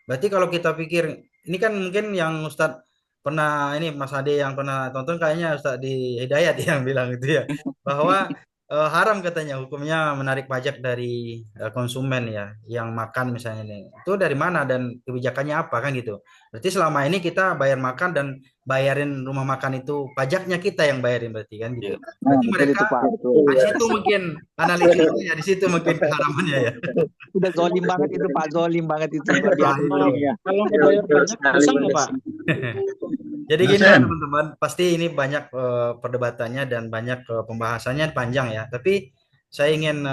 [SPEAKER 4] Berarti kalau kita pikir ini kan mungkin yang Ustadz pernah ini Mas Ade yang pernah tonton kayaknya Ustadz di Hidayat yang bilang itu ya bahwa haram katanya hukumnya menarik pajak dari konsumen ya yang makan misalnya nih. Itu dari mana dan kebijakannya apa kan gitu. Berarti selama ini kita bayar makan dan bayarin rumah makan itu pajaknya kita yang bayarin berarti kan gitu. Berarti mereka di situ mungkin analisisnya di situ mungkin keharamannya ya.
[SPEAKER 12] Udah zolim banget itu Pak, zolim banget itu.
[SPEAKER 10] Kalau nggak bayar pajak bisa nggak Pak?
[SPEAKER 4] Jadi gini teman-teman, pasti ini banyak perdebatannya dan banyak pembahasannya panjang ya. Tapi saya ingin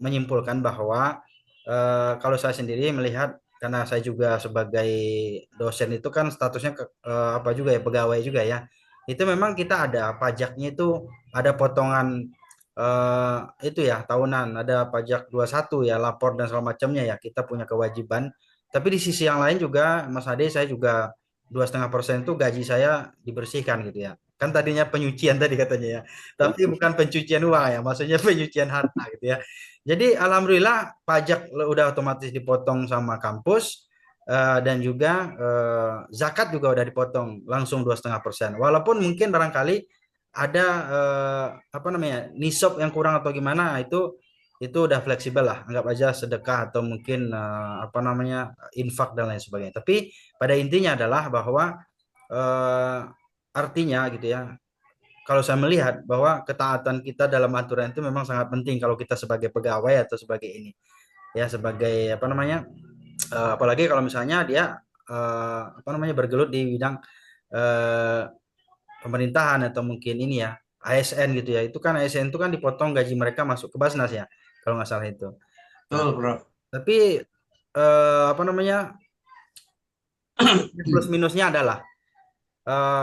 [SPEAKER 4] menyimpulkan bahwa kalau saya sendiri melihat, karena saya juga sebagai dosen itu kan statusnya apa juga ya, pegawai juga ya. itu memang kita ada pajaknya, itu ada potongan itu ya tahunan, ada pajak 21 ya, lapor dan segala macamnya ya, kita punya kewajiban. Tapi di sisi yang lain juga Mas Ade, saya juga 2,5% itu gaji saya dibersihkan gitu ya. Kan tadinya penyucian tadi katanya ya, tapi bukan pencucian uang ya, maksudnya penyucian harta gitu ya. Jadi alhamdulillah pajak udah otomatis dipotong sama kampus, dan juga zakat juga udah dipotong langsung 2,5%. Walaupun mungkin barangkali ada apa namanya nisab yang kurang atau gimana, itu udah fleksibel lah, anggap aja sedekah atau mungkin apa namanya infak dan lain sebagainya. Tapi pada intinya adalah bahwa artinya gitu ya, kalau saya melihat bahwa ketaatan kita dalam aturan itu memang sangat penting kalau kita sebagai pegawai atau sebagai ini ya, sebagai apa namanya apalagi kalau misalnya dia apa namanya bergelut di bidang eh, pemerintahan atau mungkin ini ya ASN gitu ya. Itu kan ASN itu kan dipotong gaji mereka masuk ke Basnas ya, kalau nggak salah itu. Nah,
[SPEAKER 13] Betul, Bro.
[SPEAKER 4] tapi apa namanya plus minusnya adalah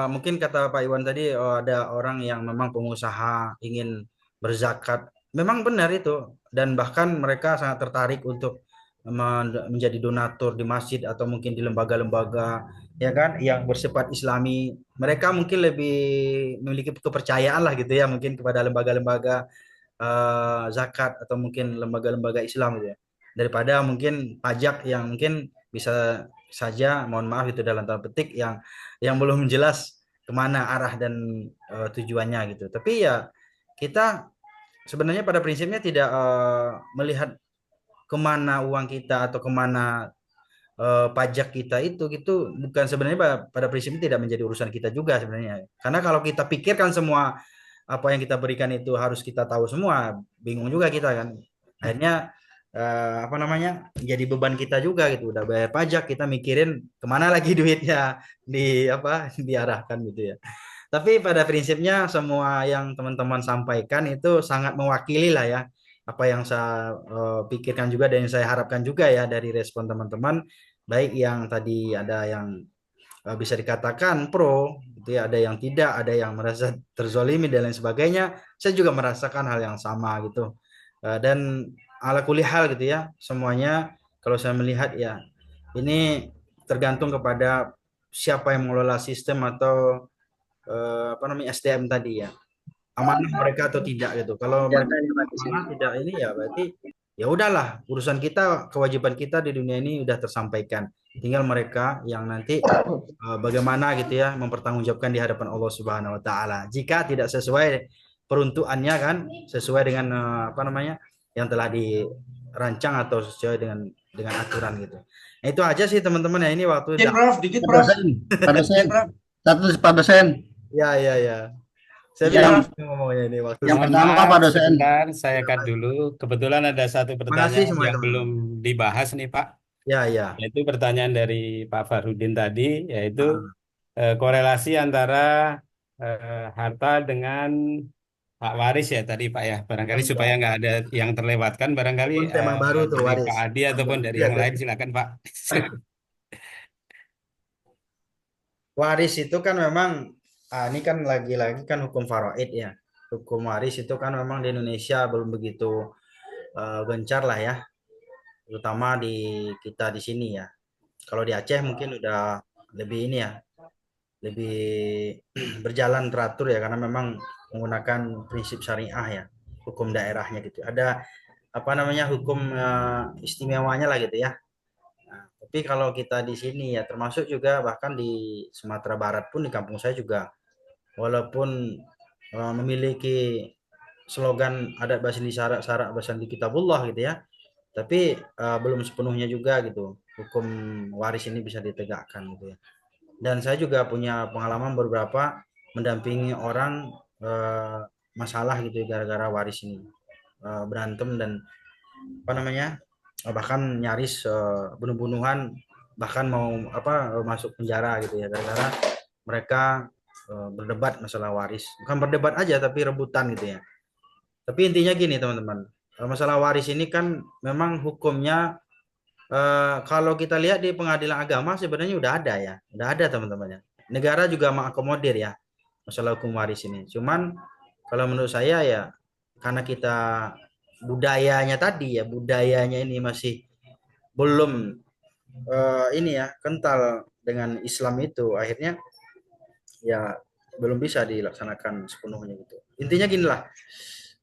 [SPEAKER 4] mungkin kata Pak Iwan tadi, ada orang yang memang pengusaha ingin berzakat. Memang benar itu, dan bahkan mereka sangat tertarik untuk menjadi donatur di masjid atau mungkin di lembaga-lembaga ya kan yang bersifat Islami. Mereka mungkin lebih memiliki kepercayaan lah gitu ya, mungkin kepada lembaga-lembaga zakat atau mungkin lembaga-lembaga Islam gitu ya, daripada mungkin pajak yang mungkin bisa saja, mohon maaf itu dalam tanda petik, yang belum jelas kemana arah dan tujuannya gitu. Tapi ya kita sebenarnya pada prinsipnya tidak melihat kemana uang kita atau kemana pajak kita itu gitu, bukan sebenarnya pada prinsipnya tidak menjadi urusan kita juga sebenarnya. Karena kalau kita pikirkan semua apa yang kita berikan itu harus kita tahu semua, bingung juga kita kan. Akhirnya apa namanya jadi beban kita juga gitu, udah bayar pajak kita mikirin kemana lagi duitnya di apa diarahkan gitu ya. Tapi pada prinsipnya semua yang teman-teman sampaikan itu sangat mewakili lah ya apa yang saya pikirkan juga dan yang saya harapkan juga ya dari respon teman-teman, baik yang tadi ada yang bisa dikatakan pro gitu ya, ada yang tidak, ada yang merasa terzolimi dan lain sebagainya. Saya juga merasakan hal yang sama gitu. Dan ala kuli hal gitu ya, semuanya kalau saya melihat ya ini tergantung kepada siapa yang mengelola sistem atau apa namanya SDM tadi ya, amanah mereka atau tidak gitu. Kalau mereka amanah tidak ini ya berarti ya udahlah, urusan kita, kewajiban kita di dunia ini udah tersampaikan. Tinggal mereka yang nanti bagaimana gitu ya mempertanggungjawabkan di hadapan Allah Subhanahu wa taala. Jika tidak sesuai peruntukannya kan, sesuai dengan apa namanya yang telah dirancang atau sesuai dengan aturan gitu. Nah, itu aja sih teman-teman ya, ini waktu
[SPEAKER 13] Dikit, Prof. Dikit, Prof.
[SPEAKER 11] Pak dosen, Pak dosen.
[SPEAKER 4] Ya. Saya
[SPEAKER 11] Yang-
[SPEAKER 4] bilang ngomongnya ini waktu
[SPEAKER 11] yang
[SPEAKER 3] Mohon
[SPEAKER 11] pertama,
[SPEAKER 3] maaf,
[SPEAKER 11] Pak dosen.
[SPEAKER 3] sebentar, saya cut dulu. Kebetulan ada satu
[SPEAKER 4] Makasih
[SPEAKER 3] pertanyaan
[SPEAKER 4] semua
[SPEAKER 3] yang
[SPEAKER 4] teman-teman.
[SPEAKER 3] belum dibahas nih, Pak.
[SPEAKER 4] Ya.
[SPEAKER 3] Yaitu pertanyaan dari Pak Farudin tadi, yaitu korelasi antara harta dengan hak waris ya tadi Pak ya. Barangkali supaya nggak ada yang terlewatkan, barangkali
[SPEAKER 4] tema baru tuh,
[SPEAKER 3] dari
[SPEAKER 4] waris.
[SPEAKER 3] Pak Adi ataupun dari
[SPEAKER 4] Iya,
[SPEAKER 3] yang lain, silakan Pak.
[SPEAKER 4] Waris itu kan memang ini kan lagi-lagi kan hukum faraid ya. Hukum waris itu kan memang di Indonesia belum begitu gencar lah ya, terutama di kita di sini ya. Kalau di Aceh mungkin udah lebih ini ya, lebih berjalan teratur ya, karena memang menggunakan prinsip syariah ya, hukum daerahnya gitu. Ada apa namanya hukum istimewanya lah gitu ya. Nah, tapi kalau kita di sini ya, termasuk juga bahkan di Sumatera Barat pun di kampung saya juga, walaupun memiliki slogan adat basni syarak basni kitabullah gitu ya, tapi belum sepenuhnya juga gitu hukum waris ini bisa ditegakkan gitu ya. Dan saya juga punya pengalaman beberapa mendampingi orang masalah gitu gara-gara waris ini, berantem dan apa namanya bahkan nyaris bunuh-bunuhan, bahkan mau masuk penjara gitu ya gara-gara mereka berdebat masalah waris. Bukan berdebat aja tapi rebutan gitu ya. Tapi intinya gini teman-teman, masalah waris ini kan memang hukumnya kalau kita lihat di pengadilan agama sebenarnya udah ada ya, udah ada teman-teman ya. Negara juga mengakomodir ya. masalah hukum waris ini. Cuman kalau menurut saya ya karena kita budayanya ini masih belum ini ya kental dengan Islam itu, akhirnya ya belum bisa dilaksanakan sepenuhnya gitu. Intinya gini lah,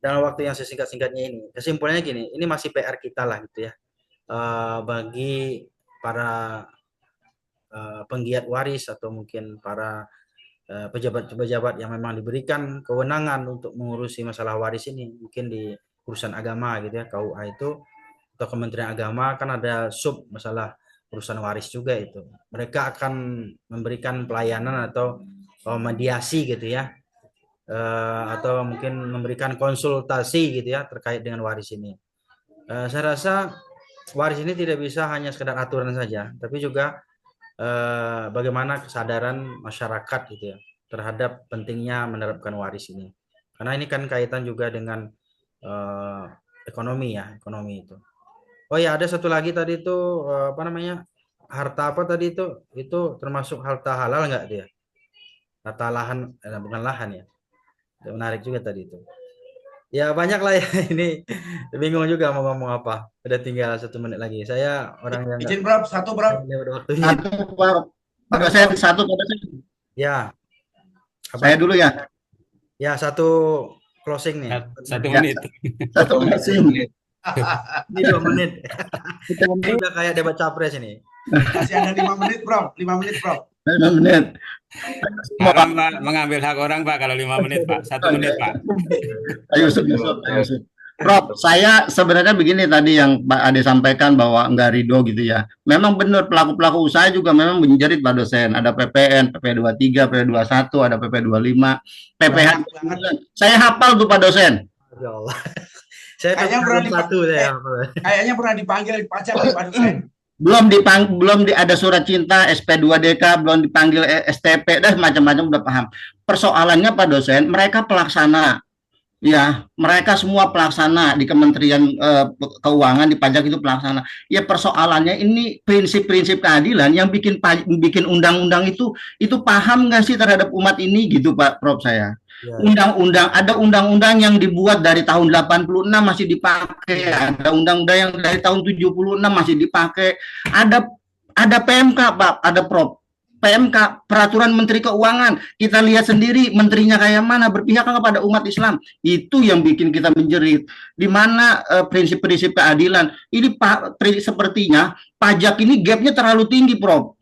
[SPEAKER 4] dalam waktu yang sesingkat-singkatnya ini, kesimpulannya gini, ini masih PR kita lah gitu ya, bagi para penggiat waris atau mungkin para pejabat-pejabat yang memang diberikan kewenangan untuk mengurusi masalah waris ini, mungkin di urusan agama gitu ya, KUA itu atau Kementerian Agama kan ada sub masalah urusan waris juga itu. Mereka akan memberikan pelayanan atau mediasi gitu ya, atau mungkin memberikan konsultasi gitu ya terkait dengan waris ini. Saya rasa waris ini tidak bisa hanya sekedar aturan saja, tapi juga bagaimana kesadaran masyarakat gitu ya terhadap pentingnya menerapkan waris ini. Karena ini kan kaitan juga dengan ekonomi ya, ekonomi itu. Oh ya, ada satu lagi tadi itu apa namanya? Harta apa tadi itu termasuk harta halal nggak dia? Harta lahan, bukan lahan ya. Itu menarik juga tadi itu. Ya banyak lah ya ini bingung juga mau ngomong apa. Udah tinggal 1 menit lagi. Saya orang yang
[SPEAKER 13] Izin Prof, satu Prof.
[SPEAKER 4] waktunya.
[SPEAKER 11] Pak dosen, satu Pak dosen.
[SPEAKER 4] Ya.
[SPEAKER 11] Saya dulu ya.
[SPEAKER 4] Ya, satu closing nih.
[SPEAKER 3] 1 menit.
[SPEAKER 11] 1 menit.
[SPEAKER 4] Ini 2 menit. Ini udah kayak debat capres ini.
[SPEAKER 13] Masih ada 5 menit, Prof. 5 menit, Prof.
[SPEAKER 11] 5 menit.
[SPEAKER 3] Haram Pak, mengambil hak orang Pak kalau 5 menit Pak. 1 menit Pak.
[SPEAKER 11] Ayo Yusuf. Prof, saya sebenarnya begini tadi yang Pak Ade sampaikan bahwa enggak ridho gitu ya. Memang benar pelaku-pelaku usaha juga memang menjerit Pak dosen. Ada PPN, PP23, PP21, ada PP25, PPH. Saya hafal tuh Pak dosen.
[SPEAKER 4] Ya Allah. Saya kayaknya pernah dipanggil pajak Pak dosen.
[SPEAKER 11] Belum ada surat cinta, SP2DK, belum dipanggil STP, dah macam-macam udah paham. Persoalannya Pak dosen, mereka pelaksana. Ya, mereka semua pelaksana di Kementerian Keuangan, di pajak itu pelaksana. Ya persoalannya ini prinsip-prinsip keadilan yang bikin undang-undang itu paham nggak sih terhadap umat ini gitu Pak Prof saya. Undang-undang, ada undang-undang yang dibuat dari tahun 86 masih dipakai, ada undang-undang yang dari tahun 76 masih dipakai, ada PMK Pak, ada Prof. PMK, Peraturan Menteri Keuangan, kita lihat sendiri menterinya kayak mana, berpihak kepada umat Islam. Itu yang bikin kita menjerit. Di mana prinsip-prinsip keadilan ini sepertinya pajak ini gapnya terlalu tinggi, Prof.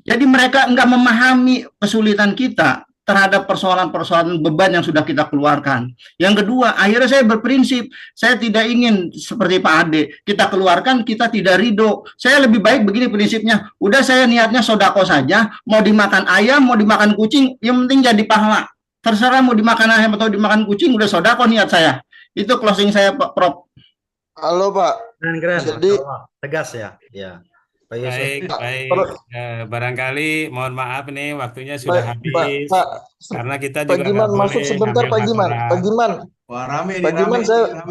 [SPEAKER 11] Jadi mereka enggak memahami kesulitan kita terhadap persoalan-persoalan beban yang sudah kita keluarkan. Yang kedua, akhirnya saya berprinsip, saya tidak ingin seperti Pak Ade, kita keluarkan, kita tidak ridho. Saya lebih baik begini prinsipnya, udah saya niatnya sodako saja, mau dimakan ayam, mau dimakan kucing, yang penting jadi pahala. Terserah mau dimakan ayam atau dimakan kucing, udah sodako niat saya. Itu closing saya Pak Prof.
[SPEAKER 14] Halo Pak.
[SPEAKER 4] Keren.
[SPEAKER 14] Jadi
[SPEAKER 4] tegas ya. Ya.
[SPEAKER 3] Baik. Barangkali mohon maaf nih waktunya sudah habis. Karena kita juga
[SPEAKER 14] Pak Giman masuk sebentar Pak Giman. Pak Giman.
[SPEAKER 13] Wah, rame
[SPEAKER 14] Pak Giman saya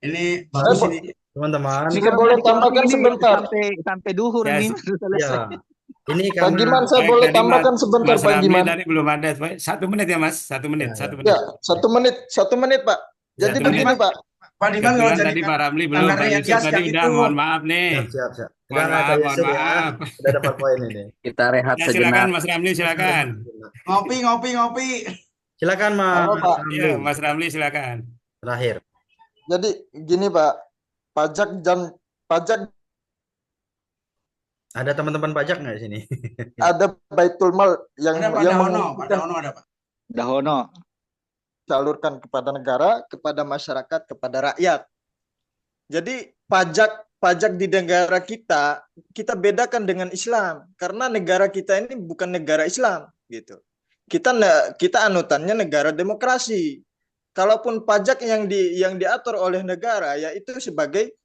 [SPEAKER 13] ini bagus ini.
[SPEAKER 4] Teman-teman.
[SPEAKER 14] Jika boleh tambahkan sebentar.
[SPEAKER 12] Sampai duhur nih.
[SPEAKER 4] Ya. Ini
[SPEAKER 14] Pak Giman saya boleh tambahkan sebentar Pak Giman.
[SPEAKER 3] Tadi belum ada. 1 menit ya Mas. 1 menit. 1 menit.
[SPEAKER 14] Ya, 1 menit Pak. Jadi begini Pak.
[SPEAKER 13] Pak Diman kalau jadi
[SPEAKER 3] tadi Pak Ramli belum, Pak Yusuf tadi udah, mohon maaf nih.
[SPEAKER 4] Siap.
[SPEAKER 3] Mohon maaf.
[SPEAKER 4] Udah dapat poin ini.
[SPEAKER 12] Kita rehat sejenak.
[SPEAKER 3] Silakan Mas Ramli, silakan.
[SPEAKER 13] Ngopi.
[SPEAKER 4] Silakan Mas Ramli.
[SPEAKER 3] Ya, Mas Ramli silakan.
[SPEAKER 4] Terakhir.
[SPEAKER 14] Jadi gini Pak, pajak
[SPEAKER 4] ada teman-teman pajak nggak di sini?
[SPEAKER 14] Ada Baitul Mal yang
[SPEAKER 13] ada Pak Dahono ada Pak.
[SPEAKER 12] Dahono.
[SPEAKER 14] Salurkan kepada negara, kepada masyarakat, kepada rakyat. Jadi pajak di negara kita bedakan dengan Islam karena negara kita ini bukan negara Islam gitu. Kita anutannya negara demokrasi. Kalaupun pajak yang diatur oleh negara yaitu sebagai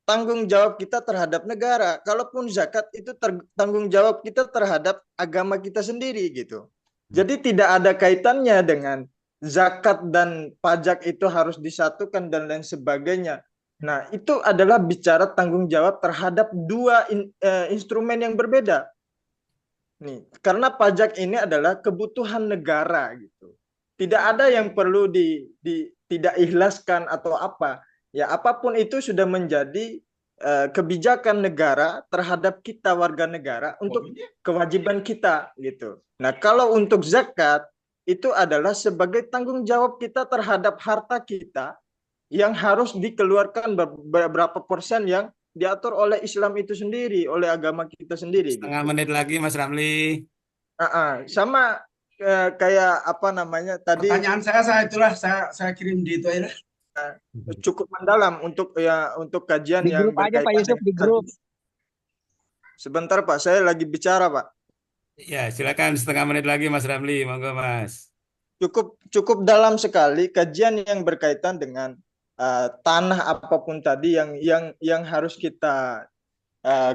[SPEAKER 14] tanggung jawab kita terhadap negara. Kalaupun zakat itu tanggung jawab kita terhadap agama kita sendiri gitu. Jadi tidak ada kaitannya dengan zakat dan pajak itu harus disatukan dan lain sebagainya. Nah, itu adalah bicara tanggung jawab terhadap dua instrumen yang berbeda. Nih, karena pajak ini adalah kebutuhan negara gitu. Tidak ada yang perlu tidak ikhlaskan atau apa. Ya, apapun itu sudah menjadi kebijakan negara terhadap kita warga negara untuk kewajiban kita gitu. Nah, kalau untuk zakat itu adalah sebagai tanggung jawab kita terhadap harta kita yang harus dikeluarkan beberapa persen yang diatur oleh Islam itu sendiri, oleh agama kita sendiri.
[SPEAKER 3] Setengah
[SPEAKER 14] gitu.
[SPEAKER 3] menit lagi Mas Ramli.
[SPEAKER 14] Sama kayak apa namanya tadi.
[SPEAKER 13] Pertanyaan saya itulah saya kirim di itu ya.
[SPEAKER 14] Cukup mendalam untuk kajian
[SPEAKER 15] Di
[SPEAKER 14] yang
[SPEAKER 15] grup aja Pak Yusuf, di grup.
[SPEAKER 14] Sebentar Pak, saya lagi bicara Pak.
[SPEAKER 3] Ya, silakan setengah menit lagi Mas Ramli, monggo Mas.
[SPEAKER 14] Cukup dalam sekali kajian yang berkaitan dengan tanah apapun tadi yang harus kita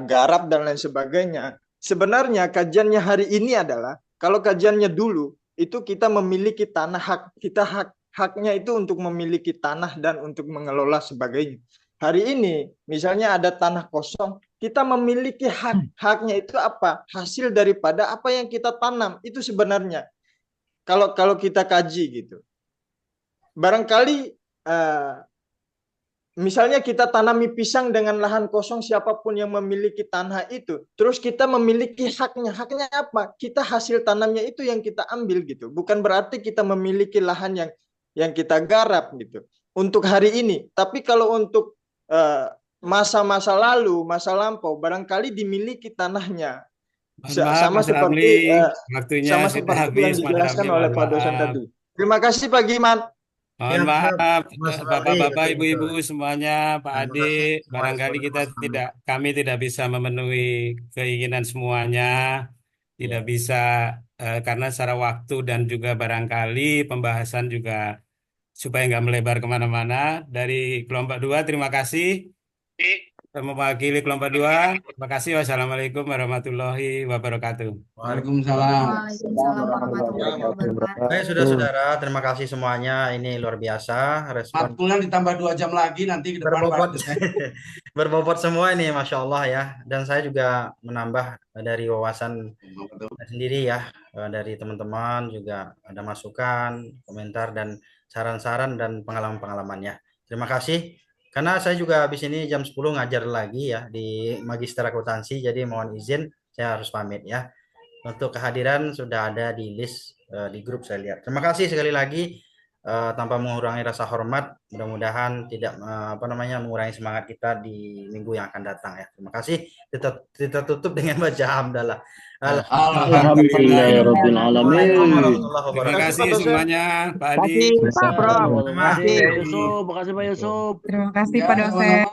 [SPEAKER 14] garap dan lain sebagainya. Sebenarnya kajiannya hari ini adalah kalau kajiannya dulu itu kita memiliki tanah haknya itu untuk memiliki tanah dan untuk mengelola sebagainya. Hari ini misalnya ada tanah kosong, kita memiliki haknya itu apa? Hasil daripada apa yang kita tanam itu sebenarnya. Kalau kita kaji gitu. Barangkali misalnya kita tanami pisang dengan lahan kosong, siapapun yang memiliki tanah itu, terus kita memiliki haknya. Haknya apa? Kita hasil tanamnya itu yang kita ambil gitu. Bukan berarti kita memiliki lahan yang kita garap gitu. Untuk hari ini. Tapi kalau untuk masa-masa lalu, masa lampau, barangkali dimiliki tanahnya. Sama seperti yang dijelaskan oleh Pak dosen tadi. Terima kasih Pak Giman.
[SPEAKER 3] Mohon maaf Bapak-bapak, Ibu-ibu semuanya, Pak Ade, barangkali kami tidak bisa memenuhi keinginan semuanya, tidak bisa karena secara waktu dan juga barangkali pembahasan juga supaya nggak melebar kemana-mana. Dari kelompok 2, terima kasih. Mewakili kelompok 2, terima kasih. Wassalamualaikum warahmatullahi wabarakatuh.
[SPEAKER 4] Waalaikumsalam warahmatullahi wabarakatuh. Baik, saudara-saudara, terima kasih semuanya. Ini luar biasa. Respon
[SPEAKER 13] Matkulnya ditambah 2 jam lagi nanti ke depan.
[SPEAKER 4] Berbobot semua ini, Masya Allah ya. Dan saya juga menambah dari wawasan sendiri ya. Dari teman-teman juga ada masukan, komentar, dan saran-saran dan pengalaman-pengalamannya. Terima kasih. Karena saya juga habis ini jam 10 ngajar lagi ya di Magister Akuntansi, jadi mohon izin saya harus pamit ya. Untuk kehadiran sudah ada di list di grup saya lihat. Terima kasih sekali lagi tanpa mengurangi rasa hormat, mudah-mudahan tidak mengurangi semangat kita di minggu yang akan datang ya. Terima kasih. Kita tutup dengan baca hamdalah.
[SPEAKER 16] Alhamdulillahirabbil alamin.
[SPEAKER 3] Terima kasih semuanya, Pak Adi.
[SPEAKER 15] Terima kasih Pak Prof.
[SPEAKER 16] Terima kasih Pak Yusuf.
[SPEAKER 1] Terima kasih Pak dosen.